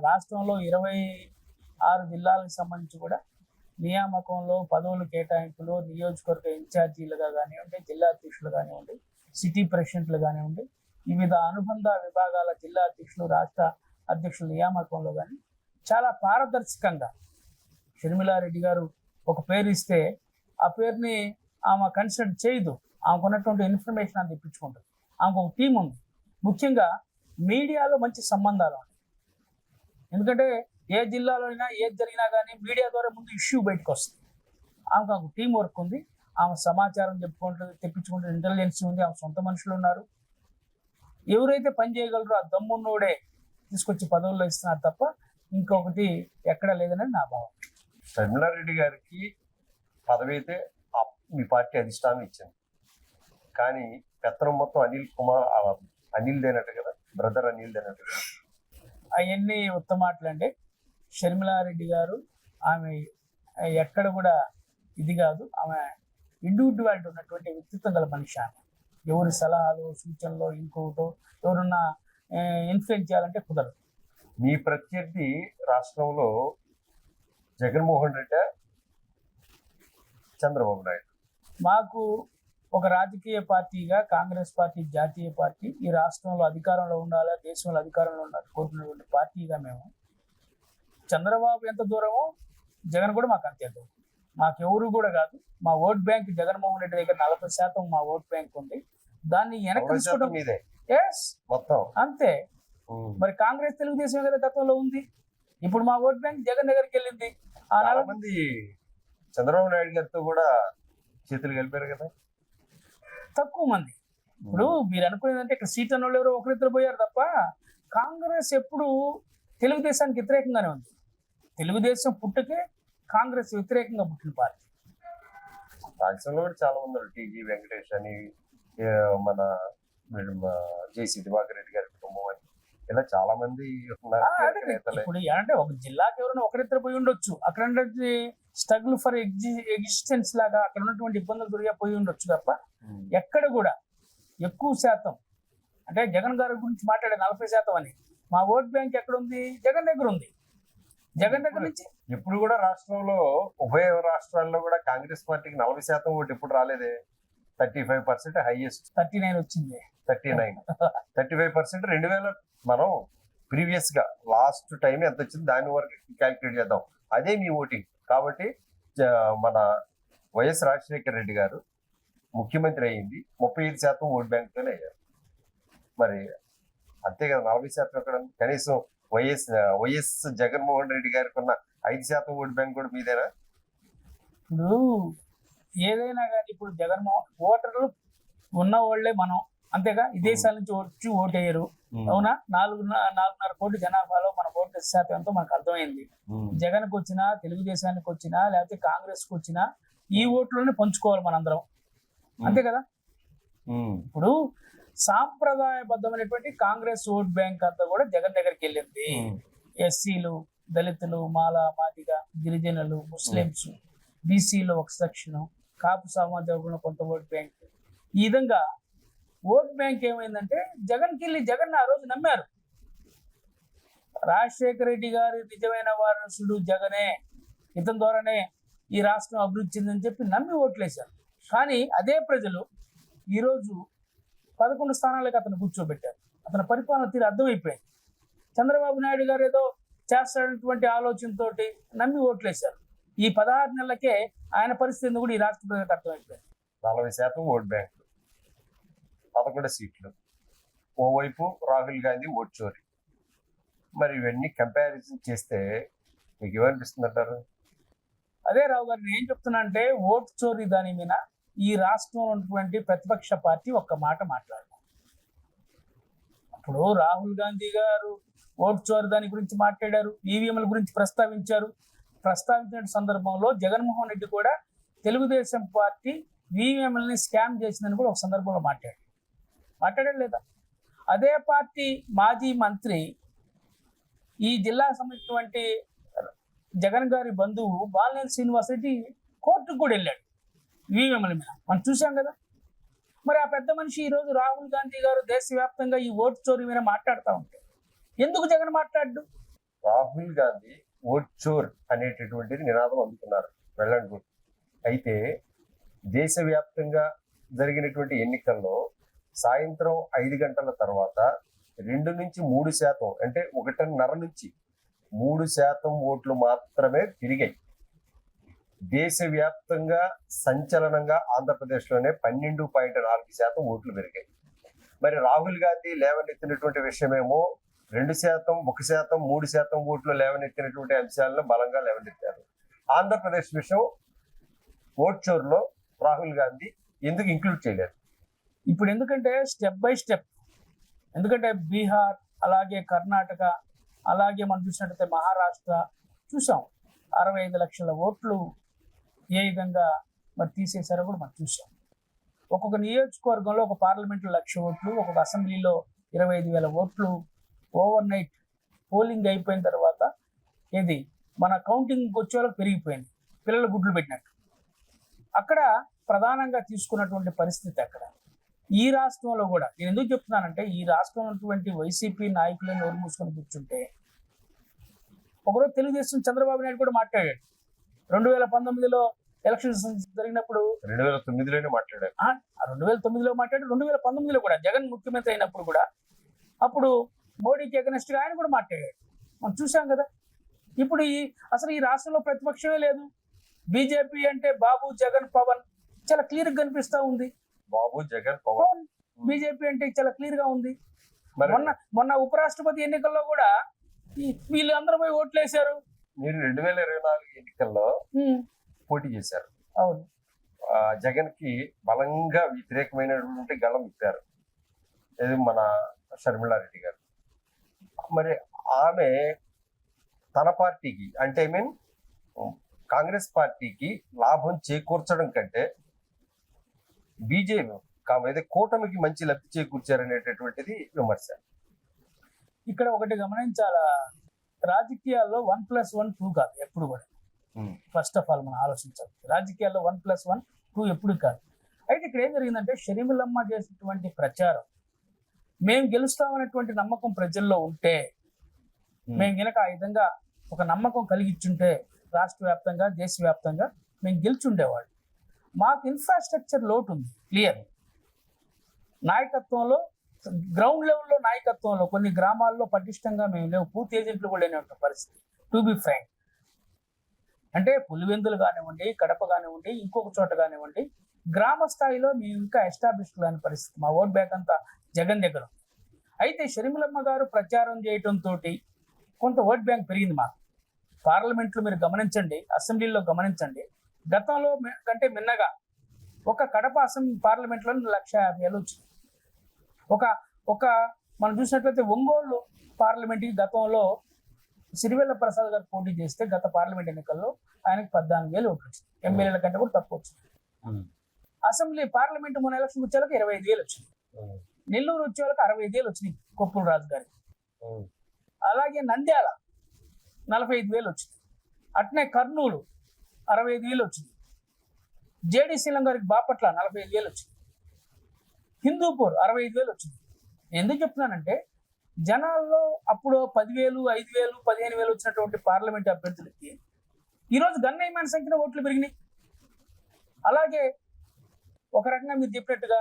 రాష్ట్రంలో 26 జిల్లాలకు సంబంధించి కూడా నియామకంలో పదవులు కేటాయింపులు నియోజకవర్గ ఇన్ఛార్జీలుగా కానివ్వండి, జిల్లా అధ్యక్షులు కానివ్వండి, సిటీ ప్రెసిడెంట్లు కానివ్వండి, వివిధ అనుబంధ విభాగాల జిల్లా అధ్యక్షులు, రాష్ట్ర అధ్యక్షుల నియామకంలో కానీ చాలా పారదర్శకంగా షర్మిలారెడ్డి గారు ఒక పేరు ఇస్తే ఆ పేరుని ఆమె కన్సిడర్ చేయదు. ఆమెకు ఉన్నటువంటి ఇన్ఫర్మేషన్ అని తెప్పించుకుంటుంది. ఆమెకు ఒక టీం ఉంది. ముఖ్యంగా మీడియాలో మంచి సంబంధాలు ఉన్నాయి. ఎందుకంటే ఏ జిల్లాలో అయినా ఏది జరిగినా కానీ మీడియా ద్వారా ముందు ఇష్యూ బయటకు వస్తుంది. ఆమెకు టీం వర్క్ ఉంది. ఆమె సమాచారం తెప్పించుకుంటుంది, ఇంటెలిజెన్స్ ఉంది, ఆమె సొంత మనుషులు ఉన్నారు. ఎవరైతే పని చేయగలరో ఆ దమ్మున్నోడే తీసుకొచ్చి పదవుల్లో ఇస్తున్నారు తప్ప ఇంకొకటి ఎక్కడ లేదనేది నా భావం. షర్మిలారెడ్డి గారికి పదవి అయితే మీ పార్టీ అధిష్టానం ఇచ్చింది, కానీ పెత్తనం మొత్తం అనిల్ దేనట్టు కదా, బ్రదర్ అనిల్ దేనట్టు కదా. అవన్నీ ఉత్తమాటలు అండి. షర్మిలారెడ్డి గారు ఆమె ఎక్కడ కూడా ఇది కాదు. ఆమె ఇండివిజువాలిటీ ఉన్నటువంటి వ్యక్తిత్వం గల మనిషి. ఆమె ఎవరి సలహాలు సూచనలు ఇంకోటో ఎవరున్నా ఇన్ఫ్లుయెన్స్ చేయాలంటే కుదరదు. మీ ప్రత్యర్థి రాష్ట్రంలో జగన్మోహన్ రెడ్డి, చంద్రబాబు నాయుడు. మాకు ఒక రాజకీయ పార్టీగా కాంగ్రెస్ పార్టీ జాతీయ పార్టీ ఈ రాష్ట్రంలో అధికారంలో ఉండాలా, దేశంలో అధికారంలో ఉండాలి కోరుకున్నటువంటి పార్టీగా మేము చంద్రబాబు ఎంత దూరమో జగన్ కూడా మాకు అంతే దూరం. మాకెవరు కూడా కాదు. మా ఓట్ బ్యాంక్ జగన్మోహన్ రెడ్డి దగ్గర 40% మా ఓట్ బ్యాంక్ ఉంది. దాన్ని వెనక్కి తీసుకోవడం మీదే ఎస్ మొత్తం అంతే. మరి కాంగ్రెస్ తెలుగుదేశం కదా గతంలో ఉంది. ఇప్పుడు మా ఓట్ బ్యాంక్ జగన్ దగ్గరికి వెళ్ళింది. ఆ చాలా మంది చంద్రబాబు నాయుడు గారితో కూడా చేతులు కలిపారు కదా, తక్కువ మంది. ఇప్పుడు మీరు అనుకునేదంటే ఇక్కడ సీట్ అన్న వాళ్ళు ఎవరో ఒకరిద్దరు పోయారు తప్ప కాంగ్రెస్ ఎప్పుడు తెలుగుదేశానికి వ్యతిరేకంగానే ఉంది. తెలుగుదేశం పుట్టుకే కాంగ్రెస్ వ్యతిరేకంగా పుట్టిన పార్టీ. రాజ్యసభలో కూడా చాలా మంది ఉన్నారు. టీజీ వెంకటేష్ అని, మన జేసీ దివాకర్ రెడ్డి గారి కుటుంబం అని, ఇలా చాలా మంది ఉన్నారు నేతలే. ఇప్పుడు అంటే ఒక జిల్లాకి ఎవరైనా ఒకరిద్దరు పోయి ఉండొచ్చు. అక్కడ స్ట్రగుల్ ఫర్ ఎగ్జిస్టెన్స్ లాగా అక్కడ ఉన్నటువంటి ఇబ్బందులు దొరికా పోయి ఉండొచ్చు తప్ప ఎక్కడ కూడా ఎక్కువ శాతం అంటే జగన్ గారి గురించి మాట్లాడే 40% అని మా ఓట్ బ్యాంక్ ఎక్కడ ఉంది? జగన్ దగ్గర ఉంది. జగన్ దగ్గర నుంచి ఇప్పుడు కూడా రాష్ట్రంలో ఉభయ రాష్ట్రాల్లో కూడా కాంగ్రెస్ పార్టీకి 40% ఓటు ఎప్పుడు రాలేదే. 35% హైయెస్ట్. 39 వచ్చింది. 35% 2000 మనం ప్రీవియస్ గా లాస్ట్ టైం ఎంత వచ్చింది దాని వరకు క్యాలిక్యులేట్ చేద్దాం. అదే మీ ఓటింగ్. కాబట్టి మన వైఎస్ రాజశేఖర రెడ్డి గారు ముఖ్యమంత్రి అయ్యింది 35% ఓట్ బ్యాంక్ తోనే అయ్యారు. మరి అంతే కదా, 40% ఎక్కడ? కనీసం వైఎస్ జగన్మోహన్ రెడ్డి గారికి ఉన్న 5% ఓట్ బ్యాంక్ కూడా మీదేనా? ఇప్పుడు ఏదైనా కానీ ఇప్పుడు జగన్మోహన్ ఓటర్లు ఉన్న వాళ్ళే మనం అంతేగా. విదేశాల నుంచి వచ్చి ఓటేయరు. అవునా? 4.5 కోట్ల జనాభాలో మన ఓటు శాతం ఎంతో మనకు అర్థమైంది. జగన్కి వచ్చినా, తెలుగుదేశానికి వచ్చినా, లేకపోతే కాంగ్రెస్ కి వచ్చినా ఈ ఓట్లోనే పంచుకోవాలి మనందరం. అంతే కదా. ఇప్పుడు సాంప్రదాయబద్ధమైనటువంటి కాంగ్రెస్ ఓట్ బ్యాంక్ అంతా కూడా జగన్ దగ్గరికి వెళ్ళింది. ఎస్సీలు, దళితులు, మాల, మాదిగ, గిరిజనులు, ముస్లింస్, బీసీలో ఒక సెక్షన్, కాపు సామాజిక కొంత ఓట్ బ్యాంక్. ఈ విధంగా ఓట్ బ్యాంక్ ఏమైందంటే జగన్కి వెళ్ళి జగన్ ఆ రోజు నమ్మారు. రాజశేఖర రెడ్డి గారి నిజమైన వారసుడు జగనే, ఇతని ద్వారానే ఈ రాష్ట్రం అభివృద్ధి చెందని చెప్పి నమ్మి ఓట్లేశారు. కానీ అదే ప్రజలు ఈరోజు 11 స్థానాలకు అతను కూర్చోబెట్టారు. అతని పరిపాలన తీరు అర్థమైపోయింది. చంద్రబాబు నాయుడు గారు ఏదో చేస్తాడటువంటి ఆలోచనతోటి నమ్మి ఓట్లేశారు. ఈ 16 నెలలకే ఆయన పరిస్థితి కూడా ఈ రాష్ట్ర ప్రజలకు అర్థమైపోయింది. 40% ఓట్ బ్యాంక్, 11 సీట్లు. ఓవైపు రాహుల్ గాంధీ ఓట్ చోరీ. మరి ఇవన్నీ కంపారిజన్ చేస్తే మీకు ఏమనిపిస్తుంది అంటారు? అదే రావు గారు, నేను ఏం చెప్తున్నా అంటే ఓటు చోరీ దాని మీద ఈ రాష్ట్రంలో ఉన్నటువంటి ప్రతిపక్ష పార్టీ ఒక్క మాట మాట్లాడారు. అప్పుడు రాహుల్ గాంధీ గారు ఓటు చోరీ దాని గురించి మాట్లాడారు, ఈవీఎంల గురించి ప్రస్తావించారు. ప్రస్తావించిన సందర్భంలో జగన్మోహన్ రెడ్డి కూడా తెలుగుదేశం పార్టీ ఈవీఎంలని స్కామ్ చేసిందని కూడా ఒక సందర్భంలో మాట్లాడారు లేదా? అదే పార్టీ మాజీ మంత్రి ఈ జిల్లాకు సంబంధించినటువంటి జగన్ గారి బంధువు బాలినేని శ్రీనివాసరెడ్డి కోర్టుకు కూడా వెళ్ళాడు ఈవీఎంల మీద. మనం చూసాం కదా. మరి ఆ పెద్ద మనిషి ఈరోజు రాహుల్ గాంధీ గారు దేశవ్యాప్తంగా ఈ ఓటు చోరీ మీద మాట్లాడుతూ ఉంటే ఎందుకు జగన్ మాట్లాడు? రాహుల్ గాంధీ ఓట్ చోర్ అనేటటువంటిది నినాదం అందుకున్నారు, వెళ్ళండి. అయితే దేశవ్యాప్తంగా జరిగినటువంటి ఎన్నికల్లో సాయంత్రం 5 గంటల తర్వాత 2 నుంచి 3% అంటే 1.5 నుంచి 3% ఓట్లు మాత్రమే పెరిగాయి. దేశవ్యాప్తంగా సంచలనంగా ఆంధ్రప్రదేశ్లోనే 12.4% ఓట్లు పెరిగాయి. మరి రాహుల్ గాంధీ లేవనెత్తినటువంటి విషయమేమో 2%, 1%, 3% ఓట్లు లేవనెత్తినటువంటి అంశాలను బలంగా లేవనెత్తారు. ఆంధ్రప్రదేశ్ విషయం ఓట్ చోర్లో రాహుల్ గాంధీ ఎందుకు ఇంక్లూడ్ చేయలేదు? ఇప్పుడు ఎందుకంటే స్టెప్ బై స్టెప్, ఎందుకంటే బీహార్, అలాగే కర్ణాటక, అలాగే మనం చూసినట్టయితే మహారాష్ట్ర చూసాం. 65 లక్షల ఓట్లు ఏ విధంగా మరి తీసేశారో కూడా మనం చూసాం. ఒక్కొక్క నియోజకవర్గంలో ఒక పార్లమెంట్లో 1,00,000 ఓట్లు, ఒక్కొక్క అసెంబ్లీలో 25,000 ఓట్లు ఓవర్ నైట్ పోలింగ్ అయిపోయిన తర్వాత ఏది మన కౌంటింగ్ వచ్చే వాళ్ళకి పెరిగిపోయింది, పిల్లలు గుడ్లు పెట్టినట్టు. అక్కడ ప్రధానంగా తీసుకున్నటువంటి పరిస్థితి అక్కడ. ఈ రాష్ట్రంలో కూడా నేను ఎందుకు చెప్తున్నానంటే ఈ రాష్ట్రంలో ఉన్నటువంటి వైసీపీ నాయకులను నోరు మూసుకొని కూర్చుంటే ఒకరోజు తెలుగుదేశం చంద్రబాబు నాయుడు కూడా మాట్లాడాడు. 2019లో ఎలక్షన్స్ జరిగినప్పుడు 2009లోనే మాట్లాడారు. 2009లో మాట్లాడి 2019లో కూడా జగన్ ముఖ్యమంత్రి అయినప్పుడు కూడా అప్పుడు మోడీకి అగెనెస్ట్ గా ఆయన కూడా మాట్లాడాడు. మనం చూసాం కదా. ఇప్పుడు అసలు ఈ రాష్ట్రంలో ప్రతిపక్షమే లేదు. బీజేపీ అంటే బాబు, జగన్, పవన్ చాలా క్లియర్ గా కనిపిస్తా ఉంది. బాబు, జగన్, పవన్. బీజేపీ అంటే చాలా క్లియర్ గా ఉంది. మరి మొన్న ఉపరాష్ట్రపతి ఎన్నికల్లో కూడా వీళ్ళందరూ పోయి ఓట్లు వేశారు. మీరు 2024 ఎన్నికల్లో పోటీ చేశారు. అవును. జగన్ కి బలంగా వ్యతిరేకమైనటువంటి గళం ఇప్పారు. ఇది మన షర్మిలారెడ్డి గారు. మరి ఆమె తన పార్టీకి అంటే కాంగ్రెస్ పార్టీకి లాభం చేకూర్చడం కంటే బీజేపీ కూటమికి మంచి లబ్ధి చేకూర్చారనేటటువంటిది విమర్శ. ఇక్కడ ఒకటి గమనించాలా, రాజకీయాల్లో 1+1 2 కాదు ఎప్పుడు కూడా. ఫస్ట్ ఆఫ్ ఆల్ మనం ఆలోచించాలి, రాజకీయాల్లో 1+1 2 ఎప్పుడు కాదు. అయితే ఇక్కడ ఏం జరిగిందంటే షర్మిలమ్మ చేసినటువంటి ప్రచారం, మేము గెలుస్తామనేటువంటి నమ్మకం ప్రజల్లో ఉంటే, మేము గనక ఆ విధంగా ఒక నమ్మకం కలిగించుంటే రాష్ట్ర వ్యాప్తంగా, దేశవ్యాప్తంగా మేము గెలుచుండేవాళ్ళు. మాకు ఇన్ఫ్రాస్ట్రక్చర్ లోటు ఉంది, క్లియర్. నాయకత్వంలో, గ్రౌండ్ లెవెల్లో నాయకత్వంలో కొన్ని గ్రామాల్లో పటిష్టంగా మేము లేవు. పూర్తి ఏజెంట్లు కూడా లేనటువంటి పరిస్థితి, టు బి ఫ్రాంక్. అంటే పులివెందులు కానివ్వండి, కడప కానివ్వండి, ఇంకొక చోట కానివ్వండి, గ్రామ స్థాయిలో మేము ఇంకా ఎస్టాబ్లిష్ కాని పరిస్థితి. మా ఓట్ బ్యాంక్ అంతా జగన్ దగ్గర. అయితే షర్మిలమ్మ గారు ప్రచారం చేయడంతో కొంత ఓట్ బ్యాంక్ పెరిగింది మాకు. పార్లమెంట్లో మీరు గమనించండి, అసెంబ్లీలో గమనించండి, గతంలో కంటే మిన్నగా ఒక కడప అసెంబ్లీ పార్లమెంట్లో 1,50,000 వచ్చింది. ఒక మనం చూసినట్లయితే ఒంగోలు పార్లమెంట్కి గతంలో సిరివెల్ల ప్రసాద్ గారు పోటీ చేస్తే గత పార్లమెంట్ ఎన్నికల్లో ఆయనకి 14,000 ఓట్లు వచ్చింది. ఎమ్మెల్యేల కంటే కూడా తక్కువ వచ్చింది. అసెంబ్లీ పార్లమెంట్ మొన్న ఎలక్షన్ వచ్చేలకు 25,000 వచ్చింది. నెల్లూరు వచ్చే వాళ్ళకి 65,000 వచ్చినాయి కొప్పుల రాజు గారికి. అలాగే నంద్యాల 45,000 వచ్చింది. అట్నే కర్నూలు 65,000 వచ్చింది. జేడి శీలం గారికి బాపట్ల 45,000 వచ్చింది. హిందూపూర్ 65,000 వచ్చింది. ఎందుకు చెప్తున్నానంటే జనాల్లో అప్పుడు 10,000, 5,000, 15,000 వచ్చినటువంటి పార్లమెంట్ అభ్యర్థులకి ఈరోజు గణనీయమైన సంఖ్యలో ఓట్లు పెరిగినాయి. అలాగే ఒక రకంగా మీరు చెప్పినట్టుగా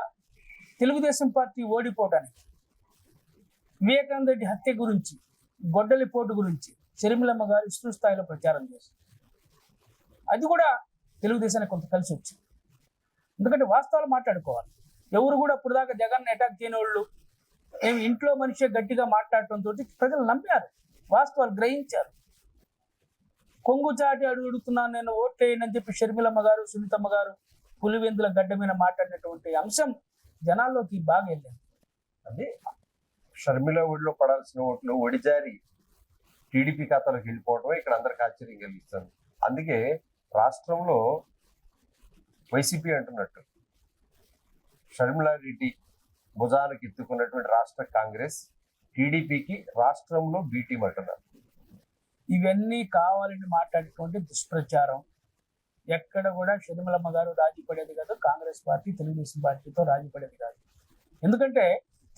తెలుగుదేశం పార్టీ ఓడిపోవటానికి, వివేకానంద రెడ్డి హత్య గురించి, గొడ్డలి పోటు గురించి షర్మిలమ్మ గారు విస్తృత స్థాయిలో ప్రచారం చేశారు. అది కూడా తెలుగుదేశానికి కొంత కలిసి వచ్చింది. ఎందుకంటే వాస్తవాలు మాట్లాడుకోవాలి. ఎవరు కూడా ఇప్పుడు దాకా జగన్ అటాక్ చేయని వాళ్ళు ఏమి ఇంట్లో మనిషి గట్టిగా మాట్లాడటంతో ప్రజలు నమ్మారు, వాస్తవాలు గ్రహించారు. కొంగు చాటి అడుగుతున్నాను నేను ఓట్లేయండి అని చెప్పి షర్మిలమ్మ గారు, సునీతమ్మ గారు పులివెందుల గడ్డ మీద మాట్లాడినటువంటి అంశం జనాల్లోకి బాగా వెళ్ళింది. అది షర్మిల ఊళ్ళో పడాల్సిన ఓట్లు ఒడిజారి టీడీపీ ఖాతాలోకి వెళ్ళిపోవడమే ఇక్కడ అందరికి ఆశ్చర్యం కలిగిస్తుంది. అందుకే రాష్ట్రంలో వైసీపీ అంటున్నట్టు షర్మిలారెడ్డి భుజానికి ఎత్తుకున్నటువంటి రాష్ట్ర కాంగ్రెస్ టీడీపీకి రాష్ట్రంలో బి టీం అంటున్నారు. ఇవన్నీ కావాలని మాట్లాడేటువంటి దుష్ప్రచారం. ఎక్కడ కూడా షర్మిలమ్మ గారు రాజీ పడేది కాదు, కాంగ్రెస్ పార్టీ తెలుగుదేశం పార్టీతో రాజీ పడేది కాదు. ఎందుకంటే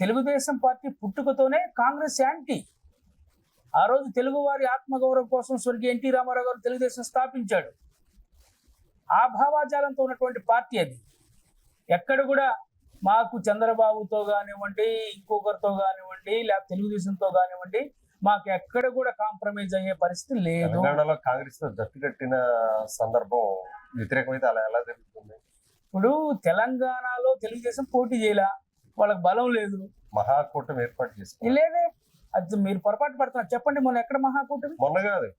తెలుగుదేశం పార్టీ పుట్టుకతోనే కాంగ్రెస్ యాంటీ. ఆ రోజు తెలుగువారి ఆత్మగౌరవం కోసం స్వర్గీయ ఎన్టీ రామారావు గారు తెలుగుదేశం స్థాపించాడు. ఆ భావాజాలంతో ఉన్నటువంటి పార్టీ అది. ఎక్కడ కూడా మాకు చంద్రబాబుతో కానివ్వండి, ఇంకొకరితో కానివ్వండి, లేకపోతే తెలుగుదేశంతో కానివ్వండి, మాకు ఎక్కడ కూడా కాంప్రమైజ్ అయ్యే పరిస్థితి లేదు. తెలంగాణలో కాంగ్రెస్ తో జట్టు కట్టిన సందర్భం వ్యతిరేకమైతే అలా ఎలా జరుగుతుంది? ఇప్పుడు తెలంగాణలో తెలుగుదేశం పోటీ చేయలే, వాళ్ళకి బలం లేదు, మహాకూటమి ఏర్పాటు చేసుకుంది. లేదే, అది మీరు పొరపాటు పడుతున్నారు. చెప్పండి, మొన్న ఎక్కడ మహాకూటమి? మొన్న కాదు,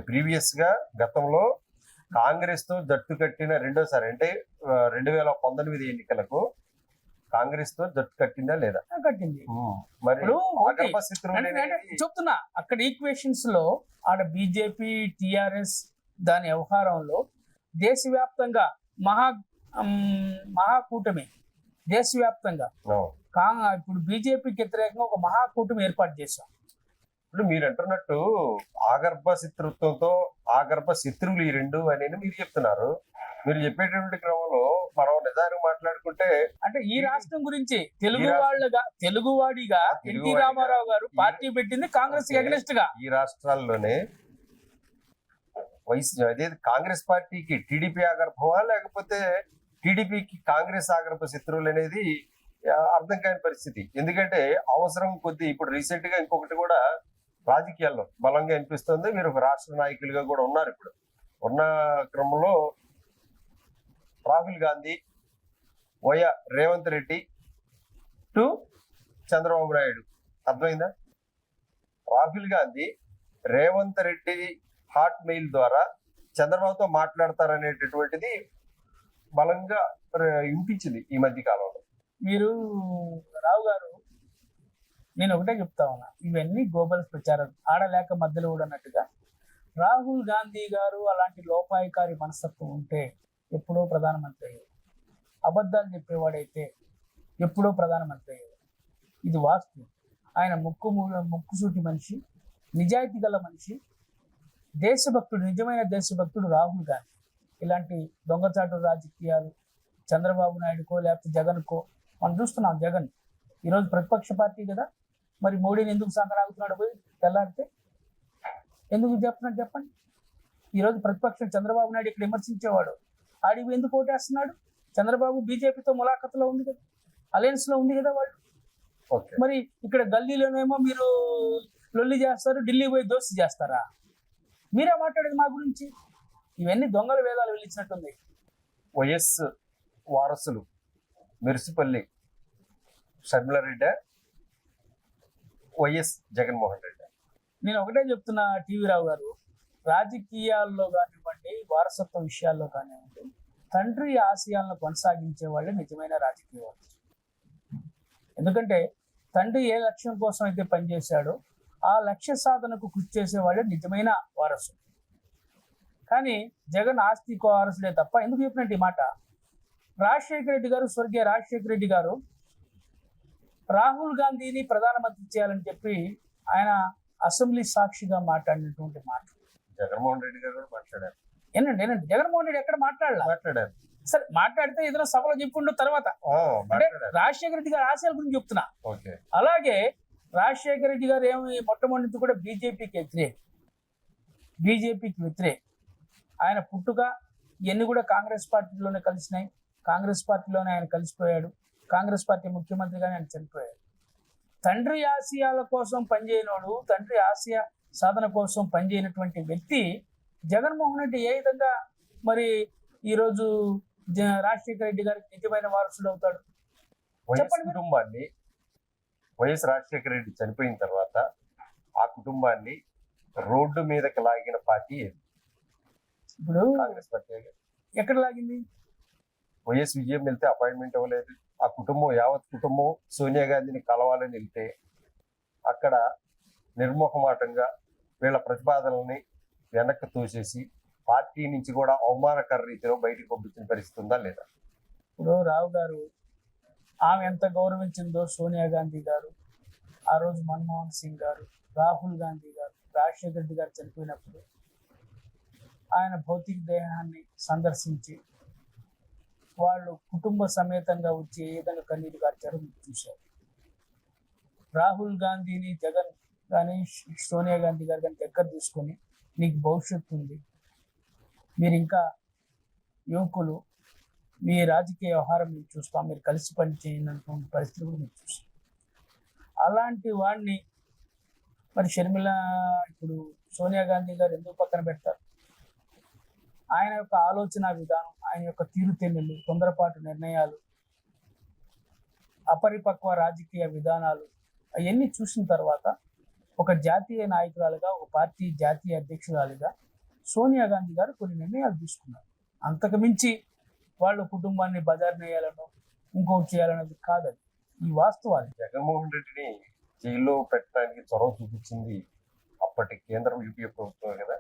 ప్రీవియస్ గా గతంలో కాంగ్రెస్ తో జట్టు కట్టిన రెండోసారి అంటే 2019 ఎన్నికలకు కాంగ్రెస్ తో జట్టు కట్టిందా లేదా? కట్టింది. మరి చెప్తున్నా, అక్కడ ఈక్వేషన్స్ లో ఆడ బీజేపీ, టిఆర్ఎస్ దాని వ్యవహారంలో దేశవ్యాప్తంగా మహాకూటమి దేశవ్యాప్తంగా ఇప్పుడు బీజేపీకి వ్యతిరేకంగా ఒక మహాకూటమి ఏర్పాటు చేశాం. ఇప్పుడు మీరు అంటున్నట్టు ఆగర్భ శత్రుత్వంతో ఆగర్భ శత్రువులు ఈ రెండు అని మీరు చెప్తున్నారు. మీరు చెప్పేటువంటి క్రమంలో మనం నిజానికి మాట్లాడుకుంటే అంటే ఈ రాష్ట్రం గురించి తెలుగువాడిగా ఎన్టీ రామారావు గారు పార్టీ పెట్టింది కాంగ్రెస్ అగెనిస్ట్ గా. ఈ రాష్ట్రాల్లోనే అదే కాంగ్రెస్ పార్టీకి టీడీపీ ఆగర్భమా లేకపోతే టీడీపీకి కాంగ్రెస్ ఆగర్భ శత్రువులు అనేది అర్థం కాని పరిస్థితి. ఎందుకంటే అవసరం కొద్ది ఇప్పుడు రీసెంట్ గా ఇంకొకటి కూడా రాజకీయాల్లో బలంగా అనిపిస్తుంది. మీరు ఒక రాష్ట్ర నాయకులుగా కూడా ఉన్నారు. ఇప్పుడు ఉన్న క్రమంలో రాహుల్ గాంధీ రేవంత్ రెడ్డి టు చంద్రబాబు నాయుడు. అర్థమైందా? రాహుల్ గాంధీ రేవంత్ రెడ్డి హాట్ మెయిల్ ద్వారా చంద్రబాబుతో మాట్లాడతారనేటటువంటిది బలంగా వినిపించింది ఈ మధ్య కాలంలో. మీరు రావు గారు, నేను ఒకటే చెప్తా ఉన్నా, ఇవన్నీ గోబల్స్ ప్రచారం, ఆడలేక మధ్యలో కూడా అన్నట్టుగా. రాహుల్ గాంధీ గారు అలాంటి లోపాయికారి మనస్తత్వం ఉంటే ఎప్పుడో ప్రధానమంత్రి అయ్యారు. అబద్ధాలు చెప్పేవాడైతే ఎప్పుడో ప్రధానమంత్రి అయ్యారు. ఇది వాస్తవం. ఆయన ముక్కుసూటి మనిషి, నిజాయితీ గల మనిషి, దేశభక్తుడు, నిజమైన దేశభక్తుడు రాహుల్ గాంధీ. ఇలాంటి దొంగచాటు రాజకీయాలు చంద్రబాబు నాయుడుకో లేకపోతే జగన్కో మనం చూస్తున్నాం. జగన్ ఈరోజు ప్రతిపక్ష పార్టీ కదా, మరి మోడీని ఎందుకు సంకరాగుతున్నాడు పోయి తెల్లారితే? ఎందుకు చెప్తున్నాడు చెప్పండి? ఈరోజు ప్రతిపక్షం చంద్రబాబు నాయుడు ఇక్కడ విమర్శించేవాడు, ఆడికి ఎందుకు ఓటేస్తున్నాడు? చంద్రబాబు బీజేపీతో ములాఖతులో ఉంది కదా, అలయన్స్ లో ఉంది కదా వాళ్ళు. మరి ఇక్కడ గల్లీలోనేమో మీరు లొల్లి చేస్తారు, ఢిల్లీ పోయి దోస్తీ చేస్తారా? మీరే మాట్లాడేది మా గురించి. ఇవన్నీ దొంగల వేదాలు వెళ్ళించినట్టుంది. వైఎస్ వారసులు మెరిసిపల్లి షర్మిలారెడ్డి, వైఎస్ జగన్మోహన్ రెడ్డి. నేను ఒకటే చెప్తున్నా టీవీ రావు గారు, రాజకీయాల్లో కానివ్వండి, వారసత్వ విషయాల్లో కానివ్వండి, తండ్రి ఆశయాలను కొనసాగించే వాళ్ళే నిజమైన రాజకీయ వారసులు. ఎందుకంటే తండ్రి ఏ లక్ష్యం కోసం అయితే పనిచేశాడో ఆ లక్ష్య సాధనకు కృషి చేసేవాడే నిజమైన వారసుడు. కానీ జగన్ ఆస్తి వారసుడే తప్ప. ఎందుకు చెప్పినట్టు ఈ మాట? రాజశేఖర రెడ్డి గారు, స్వర్గీయ రాజశేఖర రెడ్డి గారు రాహుల్ గాంధీని ప్రధానమంత్రి చేయాలని చెప్పి ఆయన అసెంబ్లీ సాక్షిగా మాట్లాడినటువంటి మాట. జగన్మోహన్ రెడ్డి గారు కూడా మాట్లాడారు. ఏనండి జగన్మోహన్ రెడ్డి ఎక్కడ మాట్లాడారు? సరే, మాట్లాడితే ఏదైనా సభలో చెప్పుండు తర్వాత. అంటే రాజశేఖర రెడ్డి గారి ఆశయాల గురించి చెప్తున్నా. అలాగే రాజశేఖర రెడ్డి గారు ఏమి మొట్టమొదటి కూడా బీజేపీకి వ్యతిరేక. ఆయన పుట్టుక ఇవన్నీ కూడా కాంగ్రెస్ పార్టీలోనే కలిసినాయి. కాంగ్రెస్ పార్టీలోనే ఆయన కలిసిపోయాడు. కాంగ్రెస్ పార్టీ ముఖ్యమంత్రిగానే ఆయన చనిపోయాడు. తండ్రి ఆశయాల కోసం పనిచేయనోడు, తండ్రి ఆశయ సాధన కోసం పనిచేయనటువంటి వ్యక్తి జగన్మోహన్ రెడ్డి ఏ విధంగా మరి ఈరోజు రాజశేఖర రెడ్డి గారికి నిజమైన వారసుడు అవుతాడు? కుటుంబాన్ని వైఎస్ రాజశేఖర రెడ్డి చనిపోయిన తర్వాత ఆ కుటుంబాన్ని రోడ్డు మీదకి లాగిన పార్టీ ఇప్పుడు కాంగ్రెస్ పార్టీ. ఎక్కడ లాగింది? వైఎస్ విజయం వెళ్తే అపాయింట్మెంట్ ఇవ్వలేదు. ఆ కుటుంబం, యావత్ కుటుంబం సోనియా గాంధీని కలవాలని వెళ్తే అక్కడ నిర్మోహమాటంగా వీళ్ళ ప్రతిపాదనల్ని వెనక్కి తోసేసి పార్టీ నుంచి కూడా అవమానకర రీతిలో బయటికి పంపించిన పరిస్థితి ఉందా లేదా? ఇప్పుడు రావు గారు, ఆమె ఎంత గౌరవించిందో సోనియా గాంధీ గారు, ఆ రోజు మన్మోహన్ సింగ్ గారు, రాహుల్ గాంధీ గారు, రాజశేఖర రెడ్డి గారు చనిపోయినప్పుడు ఆయన భౌతిక దేహాన్ని సందర్శించి వాళ్ళు కుటుంబ సమేతంగా వచ్చి ఏ విధంగా కన్నీరు కార్చారో మీరు చూశారు. రాహుల్ గాంధీని జగన్ కానీ సోనియా గాంధీ గారు కానీ దగ్గర తీసుకొని, మీకు భవిష్యత్తు ఉంది, మీరు ఇంకా యువకులు, మీ రాజకీయ వ్యవహారం మీరు చూస్తాం, మీరు కలిసి పని చేయనటువంటి పరిస్థితులు కూడా మీరు చూస్తాం. అలాంటి వాడిని మరి షర్మిల, ఇప్పుడు సోనియా గాంధీ గారు ఎందుకు పక్కన పెడతారు? ఆయన యొక్క ఆలోచన విధానం, ఆయన యొక్క తీరుతెన్నులు, తొందరపాటు నిర్ణయాలు, అపరిపక్వ రాజకీయ విధానాలు అవన్నీ చూసిన తర్వాత ఒక జాతీయ నాయకురాలుగా, ఒక పార్టీ జాతీయ అధ్యక్షురాలుగా సోనియా గాంధీ గారు కొన్ని నిర్ణయాలు తీసుకున్నారు. అంతకు మించి వాళ్ళ కుటుంబాన్ని బజార్ నేయాలను ఇంకోటి చేయాలన్నది కాదది. ఈ వాస్తవాలు. జగన్మోహన్ రెడ్డిని జైల్లో పెట్టడానికి చొరవ చూపించింది అప్పటి కేంద్రం యూపీఏ ప్రభుత్వం కదా.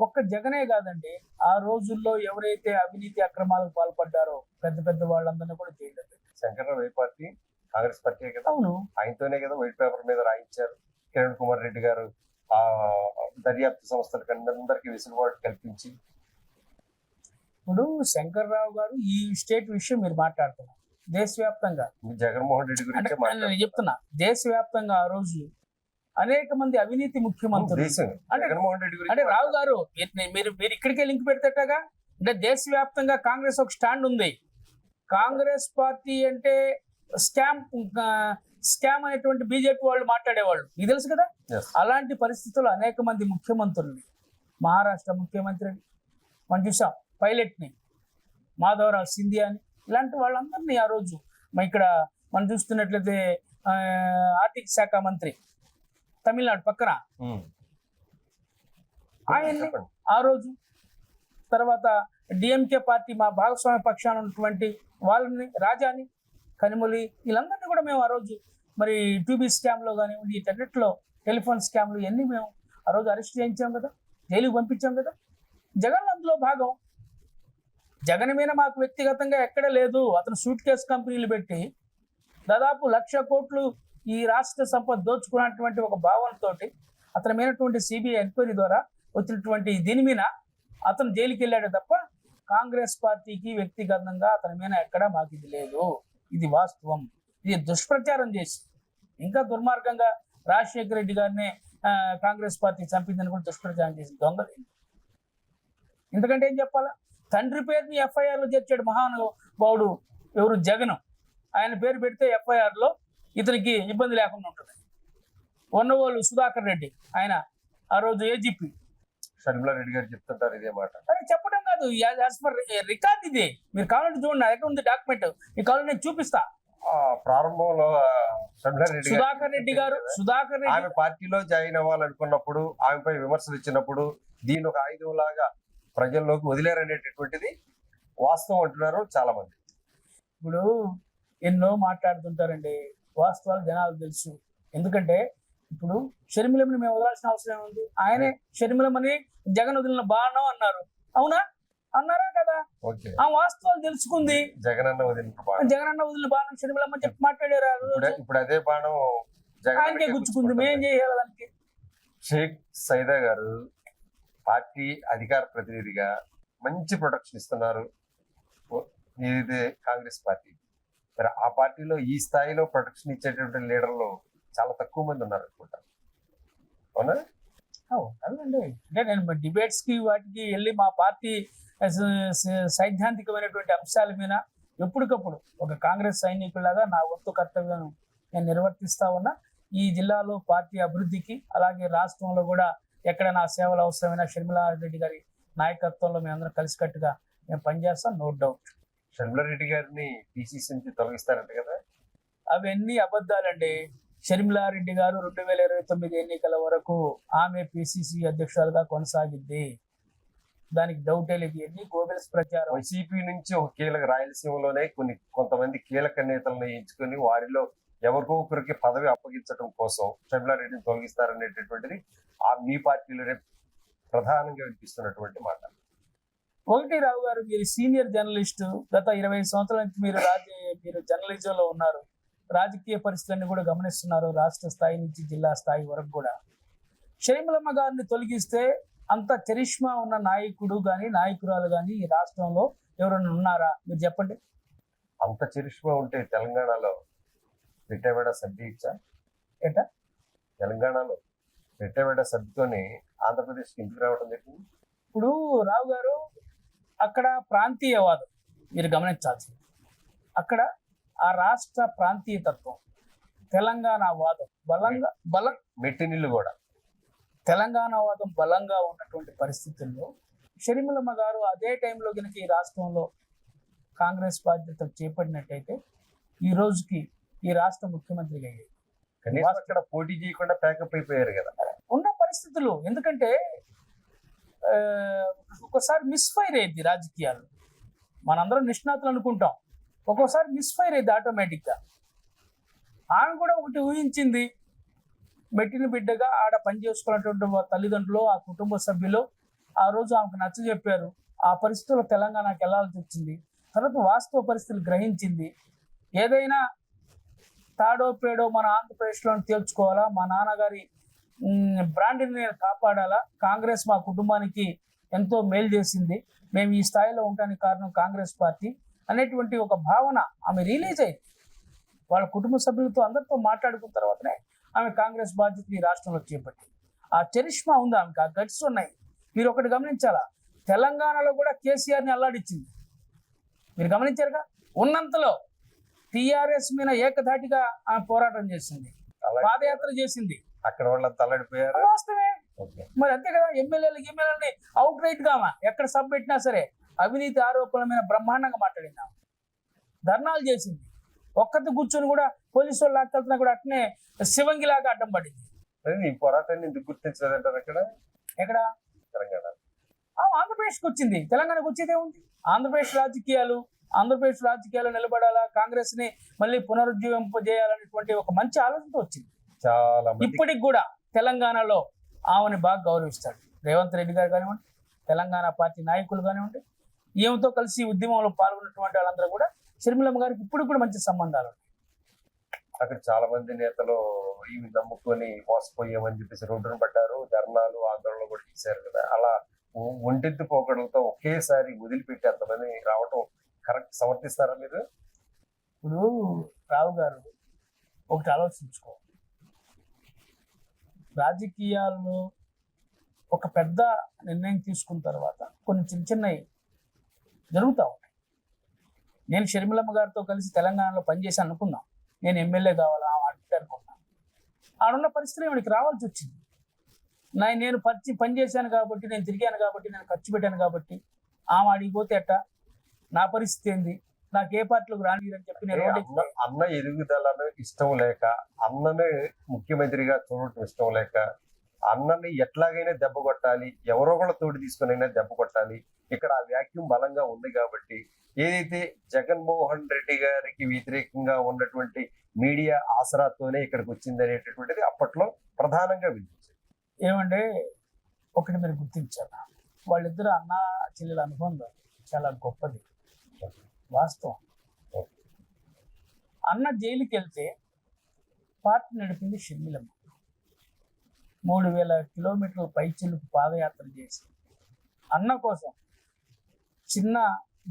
ఒక్క జగనే కాదండి, ఆ రోజుల్లో ఎవరైతే అవినీతి అక్రమాలకు పాల్పడ్డారో పెద్ద పెద్ద వాళ్ళందరినీ కూడా జైల్లో పెట్టారు. శంకర్రావు ఏ పార్టీ? కాంగ్రెస్ పార్టీ కదా. అవును, ఆయనతోనే కదా వైట్ పేపర్ మీద రాయించారు. కిరణ్ కుమార్ రెడ్డి గారు ఆ దర్యాప్తు సంస్థలకు అందరికీ వెసులుబాటు కల్పించి. ఇప్పుడు శంకర్రావు గారు ఈ స్టేట్ విషయం మీరు మాట్లాడుతున్నారు. దేశవ్యాప్తంగా జగన్మోహన్ రెడ్డి గురించి నేను చెప్తున్నా, దేశవ్యాప్తంగా ఆ రోజు అనేక మంది అవినీతి ముఖ్యమంత్రులు దేశం అంటే జగన్మోహన్ రెడ్డి అంటే గురించి రావు గారు మీరు మీరు ఇక్కడికే లింక్ పెడతేటగా అంటే దేశవ్యాప్తంగా కాంగ్రెస్ ఒక స్టాండ్ ఉంది. కాంగ్రెస్ పార్టీ అంటే స్కామ్ స్కామ్ అనేటువంటి బీజేపీ వాళ్ళు మాట్లాడేవాళ్ళు, ఇది తెలుసు కదా. Yes. అలాంటి పరిస్థితుల్లో అనేక మంది ముఖ్యమంత్రుల్ని, మహారాష్ట్ర ముఖ్యమంత్రిని మనం చూసాం, పైలట్ని మాధవరావు సింధియాని, ఇలాంటి వాళ్ళందరినీ ఆ రోజు ఇక్కడ మనం చూస్తున్నట్లయితే ఆర్థిక శాఖ మంత్రి తమిళనాడు పక్కన ఆయన్ని చెప్పండి. ఆ రోజు, తర్వాత డిఎంకే పార్టీ మా భాగస్వామ్య పక్షాన ఉన్నటువంటి వాళ్ళని, రాజాని, కనిమొలి, వీళ్ళందరినీ కూడా మేము ఆ రోజు మరి టూబీ స్కామ్లో కానివ్వండి, వీటన్నిటిలో టెలిఫోన్ స్కామ్లు ఇవన్నీ మేము ఆ రోజు అరెస్ట్ చేయించాం కదా, జైలుకి పంపించాం కదా. జగన్ అందులో భాగం. జగన్ మీద మాకు వ్యక్తిగతంగా ఎక్కడ లేదు. అతను సూట్ కేసు కంపెనీలు పెట్టి దాదాపు 1,00,000 కోట్లు ఈ రాష్ట్ర సంపద దోచుకున్నటువంటి ఒక భావనతో అతని మీదటువంటి సిబిఐ ఎంక్వైరీ ద్వారా వచ్చినటువంటి దీని మీద అతను జైలుకి వెళ్ళాడు తప్ప కాంగ్రెస్ పార్టీకి వ్యక్తిగతంగా అతని మీద ఎక్కడా మాకు ఇది లేదు. ఇది వాస్తవం. ఇది దుష్ప్రచారం చేసి ఇంకా దుర్మార్గంగా రాజశేఖర రెడ్డి గారిని కాంగ్రెస్ పార్టీ చంపిందని కూడా దుష్ప్రచారం చేసి దొంగలు. ఎందుకంటే ఏం చెప్పాలా, తండ్రి పేరుని ఎఫ్ఐఆర్లో చేర్చాడు మహానుభావుడు ఎవరు, జగన్. ఆయన పేరు పెడితే ఎఫ్ఐఆర్లో ఇతనికి ఇబ్బంది లేకుండా ఉంటుంది. ఉన్నవాళ్ళు సుధాకర్ రెడ్డి, ఆయన ఆ రోజు ఏజీపీ. షర్మిలా రెడ్డి గారు చెప్తుంటారు ఇదే మాట. అరే చెప్పడం కాదు, యాజ్ పర్ రికార్డ్ ఇది. మీరు కావాలంటే చూడండి, నా దగ్గర ఉంది డాక్యుమెంట్, మీకు కావాలంటే నేను చూపిస్తా. ప్రారంభంలో షర్మిలా రెడ్డి సుధాకర్ రెడ్డి గారు, సుధాకర్ రెడ్డి ఆమె పార్టీలో జాయిన్ అవ్వాలనుకున్నప్పుడు, ఆమెపై విమర్శలు ఇచ్చినప్పుడు దీని ఒక ఆయుధం లాగా ప్రజల్లోకి వదిలేరనేటటువంటిది వాస్తవం అంటున్నారు చాలా మంది. ఇప్పుడు ఎన్నో మాట్లాడుతుంటారండి, వాస్తవాలు జనాలు తెలుసు. ఎందుకంటే ఇప్పుడు షర్మిలమ్మని మేము వదలాల్సిన అవసరం ఏముంది? ఆయనే షర్మిలమ్మని జగన్ వదిలిన బాణం అన్నారు, అవునా? అన్నారా కదా? ఓకే, ఆ వాస్తవాలు తెలుసుకుంది. జగన్ అన్న వదిలిన బాణం, జగన్ అన్న వదిలిన బాణం షర్మిలమ్మ చెప్పి మాట్లాడారు. ఇప్పుడు అదే బాణం జగన్ ఆయనకే గుచ్చుకుంది, మేం చేయాలి దానికి? షేక్ సైదా గారు పార్టీ అధికార ప్రతినిధిగా మంచి ప్రొటెక్షన్ ఇస్తున్నారు ఏదైతే కాంగ్రెస్ పార్టీ. మరి ఆ పార్టీలో ఈ స్థాయిలో ప్రొటెక్షన్ ఇచ్చేటువంటి లీడర్లు చాలా తక్కువ మంది ఉన్నారు అనుకుంటా, అవునా? అదండి, అంటే నేను డిబేట్స్ కి వాటికి వెళ్ళి మా పార్టీ సైద్ధాంతికమైనటువంటి అంశాల మీద ఎప్పటికప్పుడు ఒక కాంగ్రెస్ సైనికులాగా నా వంతు కర్తవ్యం నేను నిర్వర్తిస్తా ఉన్నా. ఈ జిల్లాలో పార్టీ అభివృద్ధికి, అలాగే రాష్ట్రంలో కూడా ఎక్కడ నా సేవలు అవసరమైన షర్మిలా రెడ్డి గారి నాయకత్వంలో మేమందరం కలిసికట్టుగా మేము పనిచేస్తాం, నో డౌట్. షర్మిలా రెడ్డి గారిని పిసిసి నుంచి తొలగిస్తారంట కదా? అవన్నీ అబద్ధాలండి. షర్మిలా రెడ్డి గారు 2029 ఎన్నికల వరకు ఆమె పిసిసి అధ్యక్షురాలుగా కొనసాగిద్ది, దానికి డౌటే లేదు. ఎన్ని గోబెల్స్ ప్రచారం. వైసీపీ నుంచి ఒక కీలక రాయలసీమలోనే కొంతమంది కీలక నేతలను ఎంచుకొని వారిలో ఎవరికో ఒకరికి పదవి అప్పగించడం కోసం షర్మిలా రెడ్డిని తొలగిస్తారనేటటువంటిది మీ పార్టీలోనే ప్రధానంగా వినిపిస్తున్నటువంటి మాట. ఒకటి రావు గారు, మీరు సీనియర్ జర్నలిస్ట్, గత 20 సంవత్సరాల నుంచి మీరు జర్నలిజంలో ఉన్నారు, రాజకీయ పరిస్థితులన్నీ కూడా గమనిస్తున్నారు, రాష్ట్ర స్థాయి నుంచి జిల్లా స్థాయి వరకు కూడా. షర్మిలమ్మ గారిని తొలగిస్తే అంత చరిష్మా ఉన్న నాయకుడు కానీ నాయకురాలు కానీ ఈ రాష్ట్రంలో ఎవరైనా ఉన్నారా? మీరు చెప్పండి. అంత చరిష్మా ఉంటే తెలంగాణలో పెట్టేవాడ సర్ది ఇచ్చా ఏటా? తెలంగాణలో పెట్టేవాడ సర్దితోని ఆంధ్రప్రదేశ్కి ఎందుకు రావడం జరిగింది? ఇప్పుడు రావు గారు, అక్కడ ప్రాంతీయవాదం మీరు గమనించాల్సింది. అక్కడ ఆ రాష్ట్ర ప్రాంతీయతత్వం, తెలంగాణ వాదం మెట్టినిల్లు కూడా తెలంగాణ వాదం బలంగా ఉన్నటువంటి పరిస్థితుల్లో షర్మిలమ్మ గారు అదే టైంలో కనుక ఈ రాష్ట్రంలో కాంగ్రెస్ బాధ్యత చేపట్టినట్టయితే ఈ రోజుకి ఈ రాష్ట్ర ముఖ్యమంత్రిగా అయ్యేది. కనీసం అక్కడ పోటీ చేయకుండా ప్యాకప్ అయిపోయారు కదా ఉన్న పరిస్థితులు. ఎందుకంటే ఒక్కోసారి మిస్ఫైర్ అయ్యింది రాజకీయాలు. మనందరం నిష్ణాతులు అనుకుంటాం, ఒక్కోసారి మిస్ఫైర్ అయ్యింది ఆటోమేటిక్గా. ఆమె కూడా ఒకటి ఊహించింది, మెట్టిన బిడ్డగా ఆడ పని చేసుకున్నటువంటి తల్లిదండ్రులు, ఆ కుటుంబ సభ్యులు ఆ రోజు ఆమెకు నచ్చ చెప్పారు. ఆ పరిస్థితుల్లో తెలంగాణకి వెళ్ళాల్సి వచ్చింది. తర్వాత వాస్తవ పరిస్థితులు గ్రహించింది. ఏదైనా తాడో పేడో మన ఆంధ్రప్రదేశ్లో తేల్చుకోవాలా, మా నాన్నగారి బ్రాండ్ని నేను కాపాడాలా, కాంగ్రెస్ మా కుటుంబానికి ఎంతో మేలు చేసింది, మేము ఈ స్థాయిలో ఉండడానికి కారణం కాంగ్రెస్ పార్టీ అనేటువంటి ఒక భావన ఆమె రిలీజ్ అయింది. వాళ్ళ కుటుంబ సభ్యులతో అందరితో మాట్లాడుకున్న తర్వాతనే ఆమె కాంగ్రెస్ బాధ్యతలు ఈ రాష్ట్రంలో చేపట్టి ఆ చరిష్మా ఉంది, ఆమెకు ఆ గట్స్ ఉన్నాయి. మీరు ఒకటి గమనించాలా, తెలంగాణలో కూడా కేసీఆర్ని అల్లాడిచ్చింది. మీరు గమనించారుగా, ఉన్నంతలో టిఆర్ఎస్ మీద ఏకధాటిగా ఆమె పోరాటం చేసింది, పాదయాత్ర చేసింది. అక్కడ వాళ్ళంతా అల్లాడిపోయారు. వాస్తవమే మరి, అంతే కదా. ఎమ్మెల్యేలని అవుట్ రైట్ గా ఎక్కడ సబ్ పెట్టినా సరే అవినీతి ఆరోపణల మీద బ్రహ్మాండంగా మాట్లాడింది, ధర్నాలు చేసింది. ఒక్కటి కూర్చొని కూడా పోలీసు వాళ్ళు లాక్కెళ్తున్నా కూడా అట్నే శివంగిలాగా అడ్డం పడింది. ఈ పోరాటాన్ని ఎందుకు గుర్తించలేదంటారు అక్కడ? ఎక్కడ? తెలంగాణ. ఆంధ్రప్రదేశ్కి వచ్చింది, తెలంగాణకు వచ్చేదే ఉంది. ఆంధ్రప్రదేశ్ రాజకీయాలు నిలబడాలా, కాంగ్రెస్ ని మళ్ళీ పునరుజ్జీవింపజేయాలనేటువంటి ఒక మంచి ఆలోచనతో వచ్చింది. చాలా ఇప్పటికి కూడా తెలంగాణలో ఆమెను బాగా గౌరవిస్తాడు రేవంత్ రెడ్డి గారు కానివ్వండి, తెలంగాణ పార్టీ నాయకులు కానివ్వండి, ఈమెతో కలిసి ఉద్యమంలో పాల్గొన్నటువంటి వాళ్ళందరూ కూడా షర్మిలమ్మ గారికి ఇప్పుడు కూడా మంచి సంబంధాలు ఉన్నాయి. అక్కడ చాలా మంది నేతలు ఇవి నమ్ముకొని మోసపోయామని చెప్పేసి రోడ్డును పడ్డారు, ధర్నాలు ఆందోళనలు కూడా చేశారు కదా. అలా ఒంటెత్తు పోకడలతో ఒకేసారి వదిలిపెట్టి అంతమంది రావటం కరెక్ట్ సమర్థిస్తారా మీరు? ఇప్పుడు రావు గారు ఒకటి ఆలోచించుకో, రాజకీయాల్లో ఒక పెద్ద నిర్ణయం తీసుకున్న తర్వాత కొన్ని చిన్నవి జరుగుతూ ఉంటాయి. నేను షర్మిలమ్మ గారితో కలిసి తెలంగాణలో పనిచేసి అనుకుందాం, నేను ఎమ్మెల్యే కావాలా అంటే అనుకున్నాను. ఆడున్న పరిస్థితులు ఇవిడికి రావాల్సి వచ్చింది. నేను పనిచేశాను కాబట్టి, నేను తిరిగాను కాబట్టి, నేను ఖర్చు పెట్టాను కాబట్టి ఆమె అడిగిపోతే ఎట్ట, నా పరిస్థితి ఏంది, నాకు ఏ పార్టీలోకి రానిరని చెప్పి నేను అన్న ఎదుగుదలను ఇష్టం లేక, అన్నని ముఖ్యమంత్రిగా చూడటం ఇష్టం లేక, అన్నని ఎట్లాగైనా దెబ్బ కొట్టాలి, ఎవరో కూడా తోడు తీసుకునైనా దెబ్బ కొట్టాలి, ఇక్కడ ఆ వ్యాక్యూమ్ బలంగా ఉంది కాబట్టి ఏదైతే జగన్మోహన్ రెడ్డి గారికి వ్యతిరేకంగా ఉన్నటువంటి మీడియా ఆసరాతోనే ఇక్కడికి వచ్చింది అనేటటువంటిది అప్పట్లో ప్రధానంగా వినిపించింది. ఏమంటే ఒకటి మీరు గుర్తించారా, వాళ్ళిద్దరు అన్న చెల్లెల అనుబంధం చాలా గొప్పది, వాస్తవం. అన్న జైలుకి వెళ్తే పార్టీ నడిపింది షర్మిలమ్మ. 3000 కిలోమీటర్ల పైచిలుకు పాదయాత్ర చేసి అన్న కోసం చిన్న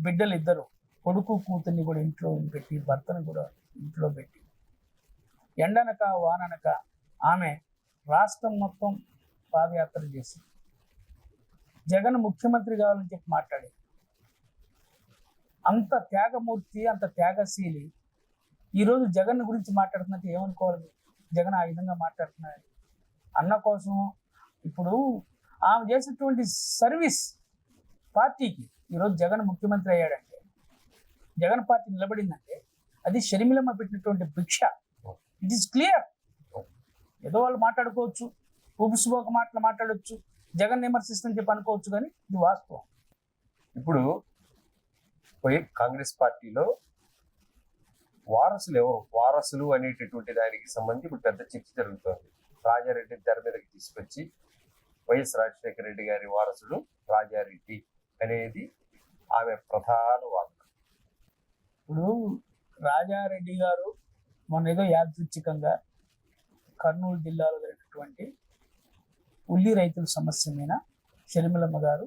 బిడ్డలు ఇద్దరు, కొడుకు కూతుర్ని కూడా ఇంట్లో పెట్టి, భర్తను కూడా ఇంట్లో పెట్టి, ఎండనక వాననక ఆమె రాష్ట్రం మొత్తం పాదయాత్ర చేసి జగన్ ముఖ్యమంత్రి కావాలని చెప్పి మాట్లాడి, అంత త్యాగమూర్తి, అంత త్యాగశీలి ఈరోజు జగన్ గురించి మాట్లాడుతున్నట్టు ఏమనుకోవాలి? జగన్ ఆ విధంగా మాట్లాడుతున్నాడు అన్న కోసం. ఇప్పుడు ఆమె చేసినటువంటి సర్వీస్ పార్టీకి ఈరోజు జగన్ ముఖ్యమంత్రి అయ్యాడంటే, జగన్ పార్టీ నిలబడిందంటే అది షర్మిలమ్మ పెట్టినటువంటి భిక్ష. It is clear. ఏదో వాళ్ళు మాట్లాడుకోవచ్చు, ఊపుసుపోక మాటలు మాట్లాడవచ్చు, జగన్ విమర్శిస్తుందని చెప్పి అనుకోవచ్చు, కానీ ఇది వాస్తవం. ఇప్పుడు కాంగ్రెస్ పార్టీలో వారసులు అనేటటువంటి దానికి సంబంధించి ఇప్పుడు పెద్ద చర్చ జరుగుతోంది. రాజారెడ్డి తెర మీదకి తీసుకొచ్చి వైఎస్ రాజశేఖర రెడ్డి గారి వారసుడు రాజారెడ్డి అనేది ఆమె ప్రధాన వాదన. ఇప్పుడు రాజారెడ్డి గారు మొన్న ఏదో యాదృచ్ఛికంగా కర్నూలు జిల్లాలో జరిగినటువంటి ఉల్లి రైతుల సమస్య మీద షర్మిలమ్మ గారు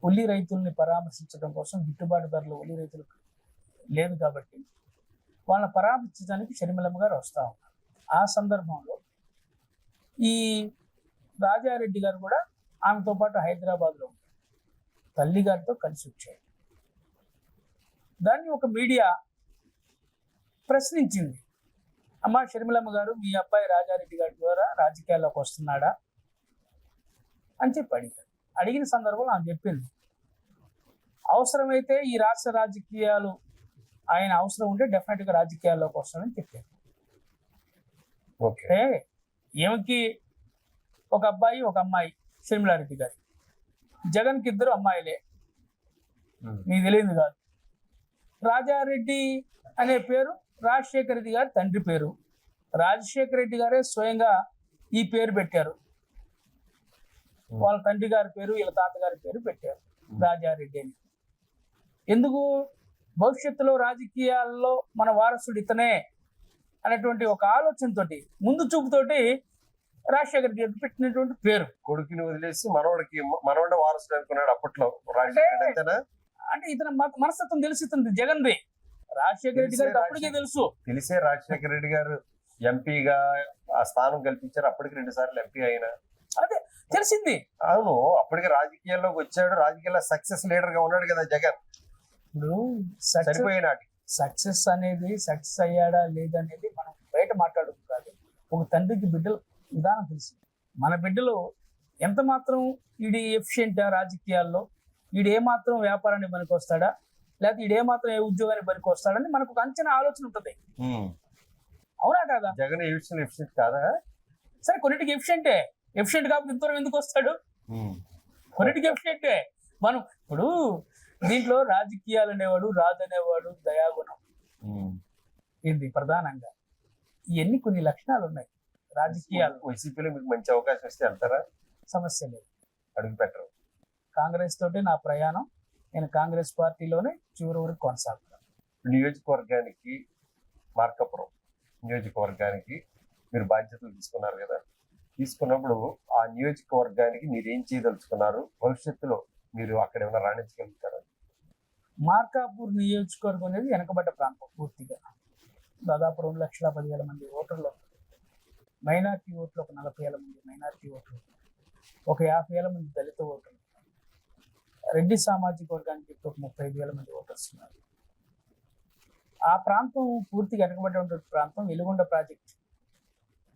ఉల్లి రైతుల్ని పరామర్శించడం కోసం, గిట్టుబాటు ధరలు ఉల్లి రైతులకు లేదు కాబట్టి వాళ్ళని పరామర్శించడానికి షర్మిలమ్మ గారు వస్తూ ఉన్నారు. ఆ సందర్భంలో ఈ రాజారెడ్డి గారు కూడా ఆమెతో పాటు హైదరాబాద్లో తల్లి గారితో కలిసి వచ్చారు. దాన్ని ఒక మీడియా ప్రశ్నించింది, అమ్మా షర్మిలమ్మ గారు, మీ అబ్బాయి రాజారెడ్డి గారి ద్వారా రాజకీయాల్లోకి వస్తున్నాడా అని చెప్పి అడిగారు. అడిగిన సందర్భంలో ఆమె చెప్పింది, అవసరమైతే ఈ రాష్ట్ర రాజకీయాలు ఆయన అవసరం ఉంటే డెఫినెట్గా రాజకీయాల్లోకి వస్తానని చెప్పారు. ఓకే, ఈమెకి ఒక అబ్బాయి ఒక అమ్మాయి షర్మిలారెడ్డి గారు, జగన్కి 2 అమ్మాయిలే, మీకు తెలియదు కాదు. రాజారెడ్డి అనే పేరు రాజశేఖర రెడ్డి గారి తండ్రి పేరు. రాజశేఖర రెడ్డి గారే స్వయంగా ఈ పేరు పెట్టారు, వాళ్ళ తండ్రి గారి పేరు వీళ్ళ తాతగారి పేరు పెట్టారు రాజారెడ్డి అని. ఎందుకు? భవిష్యత్తులో రాజకీయాల్లో మన వారసుడు ఇతనే అనేటువంటి ఒక ఆలోచనతోటి, ముందు చూపుతోటి రాజశేఖర రెడ్డి గారు పెట్టినటువంటి పేరు. కొడుకుని వదిలేసి మనవడ వారసుడు అనుకున్నాడు అప్పట్లో. అంటే ఇతను మనస్తత్వం తెలుసు, ఇతను జగన్ది. రాజశేఖర రెడ్డి గారికి అప్పటికే తెలుసు. తెలిసే రాజశేఖర రెడ్డి గారు ఎంపీగా ఆ స్థానం కల్పించారు. అప్పటికి 2 సార్లు ఎంపీ అయినా. అదే తెలిసింది. అవును, అప్పటికి రాజకీయాల్లోకి వచ్చాడు. రాజకీయాల్లో సక్సెస్ లీడర్ గా ఉన్నాడు కదా జగన్. ఇప్పుడు చనిపోయినాటి సక్సెస్ అనేది సక్సెస్ అయ్యాడా లేదనేది మనం బయట మాట్లాడదు కాదు. ఒక తండ్రికి బిడ్డలు విధానం తెలిసింది. మన బిడ్డలో ఎంత మాత్రం ఈడి ఎఫిషియెంటా రాజకీయాల్లో, ఈడు ఏమాత్రం వ్యాపారానికి పనికి వస్తాడా, లేకపోతే ఈడు ఏమాత్రం ఏ ఉద్యోగానికి పనికి వస్తాడని మనకు ఒక అంచనా ఆలోచన ఉంటుంది. అవునా కాదా? జగన్ ఏ విషయంలో ఎఫిషియెంట్ కాదా? సరే, కొన్నిటికి ఎఫిషియెంట్ కాబట్టి ఇంత ఎందుకు వస్తాడు? కొన్నిటికి ఎఫిషియెంటే. మనం ఇప్పుడు దీంట్లో రాజకీయాలు అనేవాడు, రాజు అనేవాడు, దయాగుణం ఇది ప్రధానంగా. ఇవన్నీ కొన్ని లక్షణాలు ఉన్నాయి రాజకీయాలు. వైసీపీలో మీకు మంచి అవకాశం వస్తే వెళ్తారా? సమస్య లేదు, అడుగు పెట్టరు. కాంగ్రెస్ తోటి నా ప్రయాణం. నేను కాంగ్రెస్ పార్టీలోనే చివరి వరకు కొనసాగుతాను. నియోజకవర్గానికి, మార్కాపురం నియోజకవర్గానికి మీరు బాధ్యతలు తీసుకున్నారు కదా. తీసుకున్నప్పుడు ఆ నియోజకవర్గానికి మీరు ఏం చేయదలుచుకున్నారు? భవిష్యత్తులో మీరు అక్కడ ఏమైనా రాణించగలుగుతారా? మార్కాపూర్ నియోజకవర్గం అనేది వెనకబడ్డ ప్రాంతం పూర్తిగా. దాదాపు 2,10,000 మంది ఓటర్లు, మైనార్టీ ఓట్లు ఒక 40,000 మంది మైనార్టీ ఓట్లు, ఒక 50,000 మంది దళిత ఓటర్లు, రెడ్డి సామాజిక వర్గానికి ఒక 35,000 మంది ఓటర్స్ ఉన్నారు. ఆ ప్రాంతం పూర్తిగా వెనకబడ్డ ప్రాంతం. వెలుగొండ ప్రాజెక్ట్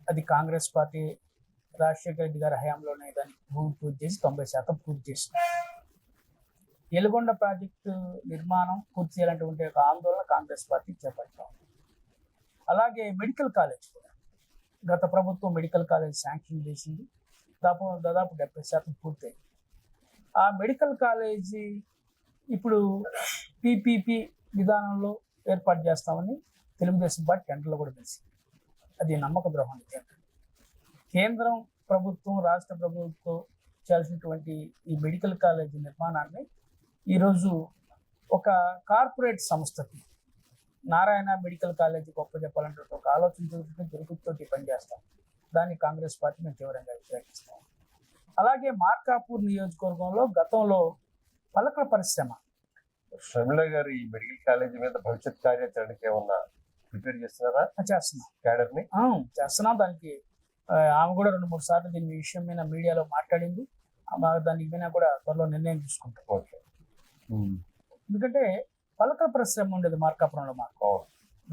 అది కాంగ్రెస్ పార్టీ రాజశేఖర రెడ్డి గారి హయాంలోనే దాన్ని భూమి పూర్తి చేసి 90% పూర్తి చేసింది. వెలుగొండ ప్రాజెక్టు నిర్మాణం పూర్తి చేయాలంటే ఒక ఆందోళన కాంగ్రెస్ పార్టీ చేపట్టాం. అలాగే మెడికల్ కాలేజ్ కూడా గత ప్రభుత్వం మెడికల్ కాలేజ్ శాంక్షన్ చేసింది. దాదాపు 70% పూర్తయింది. ఆ మెడికల్ కాలేజీ ఇప్పుడు పిపిపి విధానంలో ఏర్పాటు చేస్తామని తెలుగుదేశం పార్టీ టెండర్లో కూడా తెలిసింది. అది నమ్మక ద్రోహం. కేంద్రం ప్రభుత్వం, రాష్ట్ర ప్రభుత్వం చేయాల్సినటువంటి ఈ మెడికల్ కాలేజీ నిర్మాణాన్ని ఈరోజు ఒక కార్పొరేట్ సంస్థకి, నారాయణ మెడికల్ కాలేజీ గొప్ప చెప్పాలంటే ఒక ఆలోచన దుర్గుతోటి పనిచేస్తాం. దాన్ని కాంగ్రెస్ పార్టీ మేము తీవ్రంగా వ్యతిరేకిస్తాం. అలాగే మార్కాపూర్ నియోజకవర్గంలో గతంలో పలకల పరిశ్రమ, షర్మిల గారు ఈ మెడికల్ కాలేజీ మీద భవిష్యత్ కార్యాచరణకి ఏమన్నా ప్రిపేర్ చేస్తున్నారా? చేస్తున్నాం. క్యాడర్ ని చేస్తున్నాం. దానికి ఆమె కూడా 2-3 సార్లు దీని విషయం మీద మీడియాలో మాట్లాడింది. దానికి మీద కూడా త్వరలో నిర్ణయం తీసుకుంటాం. ఓకే. ఎందుకంటే పలకల పరిశ్రమ ఉండేది మార్కాపురంలో. మాకు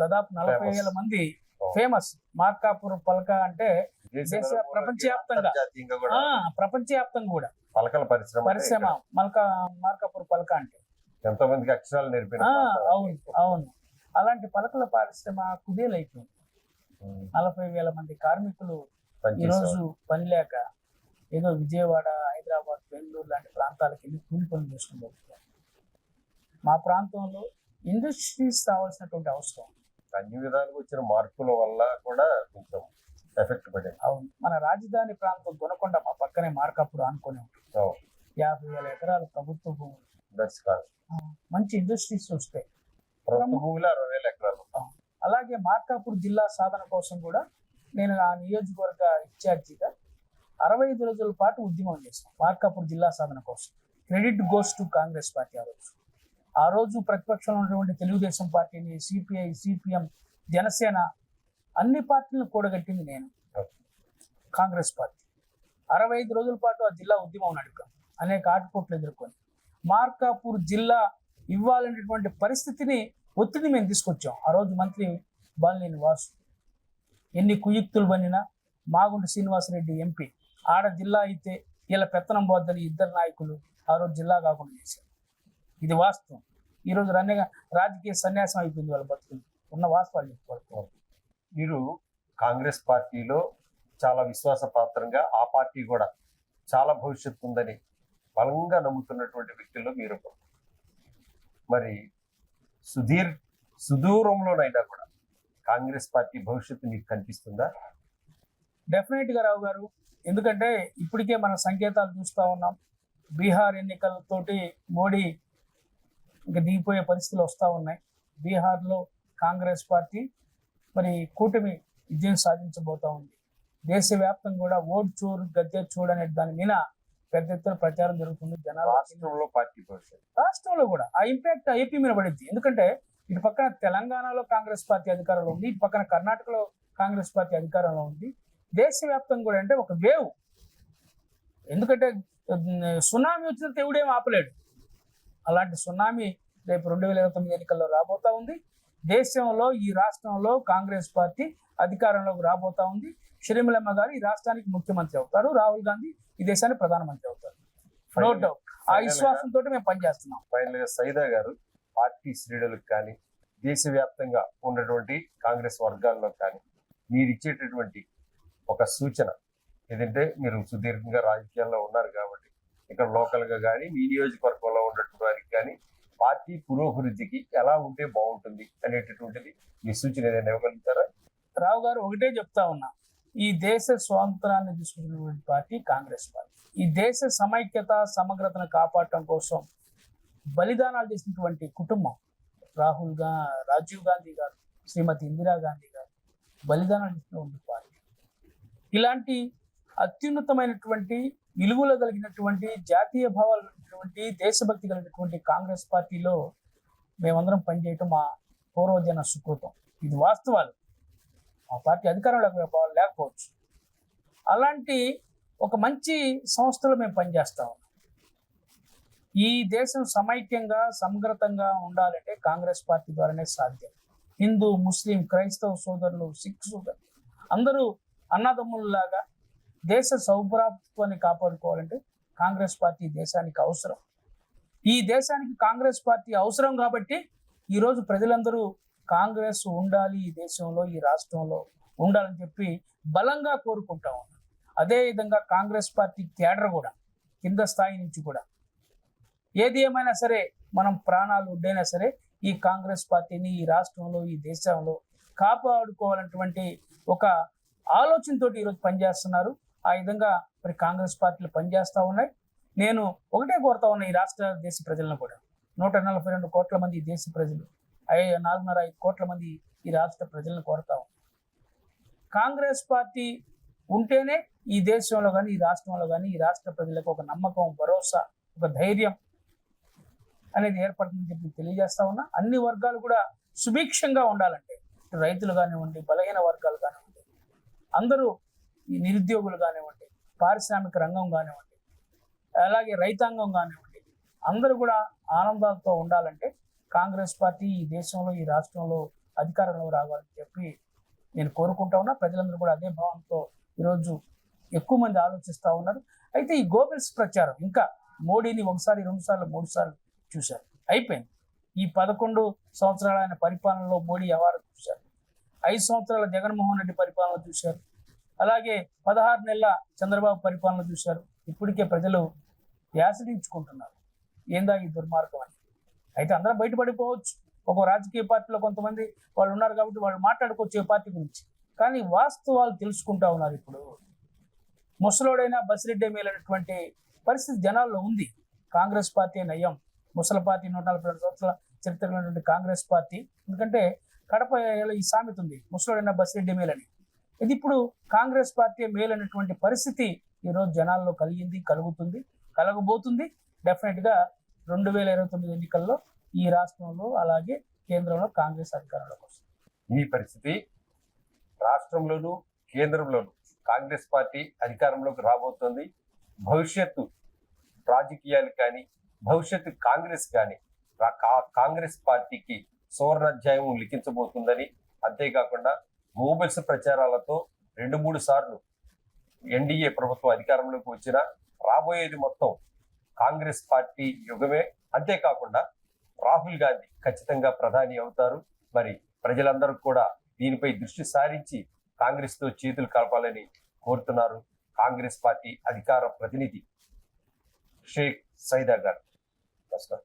దాదాపు 40,000 మంది ఫేమస్. మార్కాపురం పలక అంటే ప్రపంచవ్యాప్తంగా కూడా పలకల పరిశ్రమ మార్కాపురం పలక అంటే ఎంతో మందికి అక్షరాలు నేర్పిన. అవును. అలాంటి పలకల పరిశ్రమ కుదేలైపోయింది. 40,000 మంది కార్మికులు ఈరోజు పని లేక ఏదో విజయవాడ, హైదరాబాద్, బెంగళూరు లాంటి ప్రాంతాలకు వెళ్ళి కూలి పనులు చేసుకుంటూ మా ప్రాంతంలో ఇండస్ట్రీస్ రావాల్సినటువంటి అవసరం. అన్ని విధాలుగా వచ్చిన మార్పుల వల్ల కూడా కొంచెం ఎఫెక్ట్ పడింది. అవును. మన రాజధాని ప్రాంతం దొనకొండ మా పక్కనే మార్కాపురం అనుకుని ఉంటుంది. 50,000 ఎకరాలు ప్రభుత్వ భూములు, మంచి ఇండస్ట్రీస్ వస్తాయి. ప్రభుత్వ భూములు 60,000 ఎకరాలు. అలాగే మార్కాపూర్ జిల్లా సాధన కోసం కూడా నేను ఆ నియోజకవర్గ ఇన్ఛార్జిగా 65 రోజుల పాటు ఉద్యమం చేశాను మార్కాపూర్ జిల్లా సాధన కోసం. Credit goes to Congress party. ఆ రోజు ప్రతిపక్షంలో ఉన్నటువంటి తెలుగుదేశం పార్టీని, సిపిఐ, సిపిఎం, జనసేన అన్ని పార్టీలను కూడగట్టింది నేను, కాంగ్రెస్ పార్టీ. 65 రోజుల పాటు ఆ జిల్లా ఉద్యమం నడిపాం. అనేక ఆటుపోట్లు ఎదుర్కొని మార్కాపూర్ జిల్లా ఇవ్వాలనేటువంటి పరిస్థితిని, ఒత్తిడి మేము తీసుకొచ్చాం. ఆ రోజు మంత్రి బాలినేని వాసు ఎన్ని కుయుక్తులు బనినా, మాగుంట శ్రీనివాసరెడ్డి ఎంపీ ఆడ జిల్లా అయితే ఇలా పెత్తనం పోద్దని ఇద్దరు నాయకులు ఆ రోజు జిల్లా కాకుండా చేశారు. ఇది వాస్తవం. ఈరోజు రాజకీయ సన్యాసం అయిపోయింది వాళ్ళ బతుకులు. ఉన్న వాస్తవాలు చెప్పుకోవాలి. మీరు కాంగ్రెస్ పార్టీలో చాలా విశ్వాసపాత్రంగా, ఆ పార్టీ కూడా చాలా భవిష్యత్తు ఉందని బలంగా నమ్ముతున్నటువంటి వ్యక్తుల్లో మీరు. మరి సుదూరంలోనైనా కూడా కాంగ్రెస్ పార్టీ భవిష్యత్తు మీకు కనిపిస్తుందా? డెఫినెట్ గా రావు గారు. ఎందుకంటే ఇప్పటికే మన సంకేతాలు చూస్తూ ఉన్నాం. బీహార్ ఎన్నికలతోటి మోడీ ఇంకా దిగిపోయే పరిస్థితులు వస్తూ ఉన్నాయి. బీహార్లో కాంగ్రెస్ పార్టీ మరి కూటమి విజయం సాధించబోతా ఉంది. దేశవ్యాప్తంగా కూడా ఓట్ చోరు గద్దె చూడు అనే దాని మీద పెద్ద ఎత్తున ప్రచారం జరుగుతుంది. జనాలు రాష్ట్రంలో కూడా ఆ ఇంపాక్ట్ ఏపీ మీద పడింది. ఎందుకంటే ఇటు పక్కన తెలంగాణలో కాంగ్రెస్ పార్టీ అధికారంలో ఉంది, ఇటు పక్కన కర్ణాటకలో కాంగ్రెస్ పార్టీ అధికారంలో ఉంది. దేశవ్యాప్తంగా కూడా అంటే ఒక వేవ్, ఎందుకంటే సునామీ వచ్చిన దేవుడేం ఆపలేడు. అలాంటి సునామీ రేపు 2029 ఎన్నికల్లో రాబోతా ఉంది. దేశంలో ఈ రాష్ట్రంలో కాంగ్రెస్ పార్టీ అధికారంలోకి రాబోతా ఉంది. షర్మిలమ్మ గారు ఈ రాష్ట్రానికి ముఖ్యమంత్రి అవుతారు, రాహుల్ గాంధీ ఈ దేశానికి ప్రధానమంత్రి అవుతారు. No doubt. ఆ విశ్వాసంతో మేము పనిచేస్తున్నాం. ఫైనల్ గా సైదా గారు, పార్టీ శ్రేణులకు కానీ దేశవ్యాప్తంగా ఉన్నటువంటి కాంగ్రెస్ వర్గాల్లో కానీ మీరు ఇచ్చేటటువంటి ఒక సూచన ఏదంటే, మీరు సుదీర్ఘంగా రాజకీయాల్లో ఉన్నారు కాబట్టి ఇక్కడ లోకల్ గా కానీ మీ నియోజకవర్గంలో ఉన్నటువంటి వారికి కానీ పార్టీ పురోభివృద్ధికి ఎలా ఉంటే బాగుంటుంది అనేటటువంటిది మీ సూచన ఏదైనా ఇవ్వగలుగుతారా? రావు గారు, ఒకటే చెప్తా ఉన్నా, ఈ దేశ స్వాతంత్రాన్ని తీసుకున్నటువంటి పార్టీ కాంగ్రెస్ పార్టీ. ఈ దేశ సమైక్యత సమగ్రతను కాపాడటం కోసం బలిదానాలు చేసినటువంటి కుటుంబం రాజీవ్ గాంధీ గారు, శ్రీమతి ఇందిరా గాంధీ గారు బలిదానాలు చేసినటువంటి పార్టీ. ఇలాంటి అత్యున్నతమైనటువంటి విలువలు కలిగినటువంటి, జాతీయ భావాలు కలిగినటువంటి, దేశభక్తి కలిగినటువంటి కాంగ్రెస్ పార్టీలో మేమందరం పనిచేయటం మా పూర్వజన సుకృతం. ఇది వాస్తవాలు. ఆ పార్టీ అధికారంలో లేకపోవచ్చు. అలాంటి ఒక మంచి సంస్థలో మేము పనిచేస్తా ఉన్నాం. ఈ దేశం సమైక్యంగా సమగ్రతంగా ఉండాలంటే కాంగ్రెస్ పార్టీ ద్వారానే సాధ్యం. హిందూ, ముస్లిం, క్రైస్తవ సోదరులు, సిక్ సోదరులు అందరూ అన్నదమ్ముల్లాగా దేశ సౌభ్రాతత్వాన్ని కాపాడుకోవాలంటే కాంగ్రెస్ పార్టీ దేశానికి అవసరం. ఈ దేశానికి కాంగ్రెస్ పార్టీ అవసరం కాబట్టి ఈరోజు ప్రజలందరూ కాంగ్రెస్ ఉండాలి, ఈ దేశంలో ఈ రాష్ట్రంలో ఉండాలని చెప్పి బలంగా కోరుకుంటా ఉన్నారు. అదేవిధంగా కాంగ్రెస్ పార్టీ క్యాడర్ కూడా కింద స్థాయి నుంచి కూడా ఏది ఏమైనా సరే మనం ప్రాణాలు ఉడ్డైనా సరే ఈ కాంగ్రెస్ పార్టీని ఈ రాష్ట్రంలో ఈ దేశంలో కాపాడుకోవాలన్నటువంటి ఒక ఆలోచనతో ఈరోజు పనిచేస్తున్నారు. ఆ విధంగా మరి కాంగ్రెస్ పార్టీలు పనిచేస్తూ ఉన్నాయి. నేను ఒకటే కోరుతా ఉన్నా ఈ రాష్ట్ర దేశ ప్రజలను కూడా, 142 కోట్ల మంది దేశ ప్రజలు, 4.5 కోట్ల మంది ఈ రాష్ట్ర ప్రజలను కోరుతా ఉన్నారు. కాంగ్రెస్ పార్టీ ఉంటేనే ఈ దేశంలో కానీ ఈ రాష్ట్రంలో కానీ ఈ రాష్ట్ర ప్రజలకు ఒక నమ్మకం, భరోసా, ఒక ధైర్యం అనేది ఏర్పడుతుందని చెప్పి తెలియజేస్తా ఉన్నా. అన్ని వర్గాలు కూడా సుభిక్షంగా ఉండాలంటే, రైతులు కానివ్వండి, బలహీన వర్గాలు కానివ్వండి, అందరూ ఈ నిరుద్యోగులు కానివ్వండి, పారిశ్రామిక రంగం కానివ్వండి, అలాగే రైతాంగం కానివ్వండి, అందరూ కూడా ఆనందాలతో ఉండాలంటే కాంగ్రెస్ పార్టీ ఈ దేశంలో ఈ రాష్ట్రంలో అధికారంలో రావాలని చెప్పి నేను కోరుకుంటా ఉన్నా. ప్రజలందరూ కూడా అదే భావంతో ఈరోజు ఎక్కువ మంది ఆలోచిస్తూ ఉన్నారు. అయితే ఈ గోబెల్స్ ప్రచారం ఇంకా మోడీని 1 సారి 2 సార్లు 3 సార్లు చూశారు, అయిపోయింది. ఈ 11 సంవత్సరాల ఆయన పరిపాలనలో మోడీ ఎవరు చూశారు, 5 సంవత్సరాల జగన్మోహన్ రెడ్డి పరిపాలన చూశారు, అలాగే 16 నెలల చంద్రబాబు పరిపాలన చూశారు. ఇప్పటికే ప్రజలు యాసిడించుకుంటున్నారు ఏందా ఈ దుర్మార్గం అని. అయితే అందరం బయటపడిపోవచ్చు, ఒక రాజకీయ పార్టీలో కొంతమంది వాళ్ళు ఉన్నారు కాబట్టి వాళ్ళు మాట్లాడుకోవచ్చు పార్టీ గురించి, కానీ వాస్తవాలు తెలుసుకుంటా ఉన్నారు. ఇప్పుడు ముసలోడైనా బసిరెడ్డి మేలైనటువంటి పరిస్థితి జనాల్లో ఉంది. కాంగ్రెస్ పార్టీ నయం, ముసలి పార్టీ 142 సంవత్సరాల చరిత్ర ఉన్నటువంటి కాంగ్రెస్ పార్టీ, ఎందుకంటే కడప ఈ సామెత ఉంది, ముసలోడైనా బసిరెడ్డి మేలని. ఇది ఇప్పుడు కాంగ్రెస్ పార్టీ మేలైనటువంటి పరిస్థితి ఈరోజు జనాల్లో కలిగింది, కలుగుతుంది, కలగబోతుంది. డెఫినెట్గా 2029 ఎన్నికల్లో ఈ రాష్ట్రంలో అలాగే కేంద్రంలో కాంగ్రెస్ అధికారంలోకి వస్తుంది. ఈ పరిస్థితి రాష్ట్రంలోనూ కేంద్రంలోనూ కాంగ్రెస్ పార్టీ అధికారంలోకి రాబోతోంది. భవిష్యత్తు రాజకీయాలు కానీ భవిష్యత్తు కాంగ్రెస్ కానీ కాంగ్రెస్ పార్టీకి సువర్ణాధ్యాయం లిఖించబోతుందని, అంతేకాకుండా గోబెల్స్ ప్రచారాలతో 2-3 సార్లు ఎన్డీఏ ప్రభుత్వం అధికారంలోకి వచ్చినా రాబోయేది మొత్తం కాంగ్రెస్ పార్టీ యుగమే. అంతేకాకుండా రాహుల్ గాంధీ ఖచ్చితంగా ప్రధాని అవుతారు. మరి ప్రజలందరూ కూడా దీనిపై దృష్టి సారించి కాంగ్రెస్తో చేతులు కలపాలని కోరుతున్నారు కాంగ్రెస్ పార్టీ అధికార ప్రతినిధి షేక్ సైదా గారు. నమస్కారం.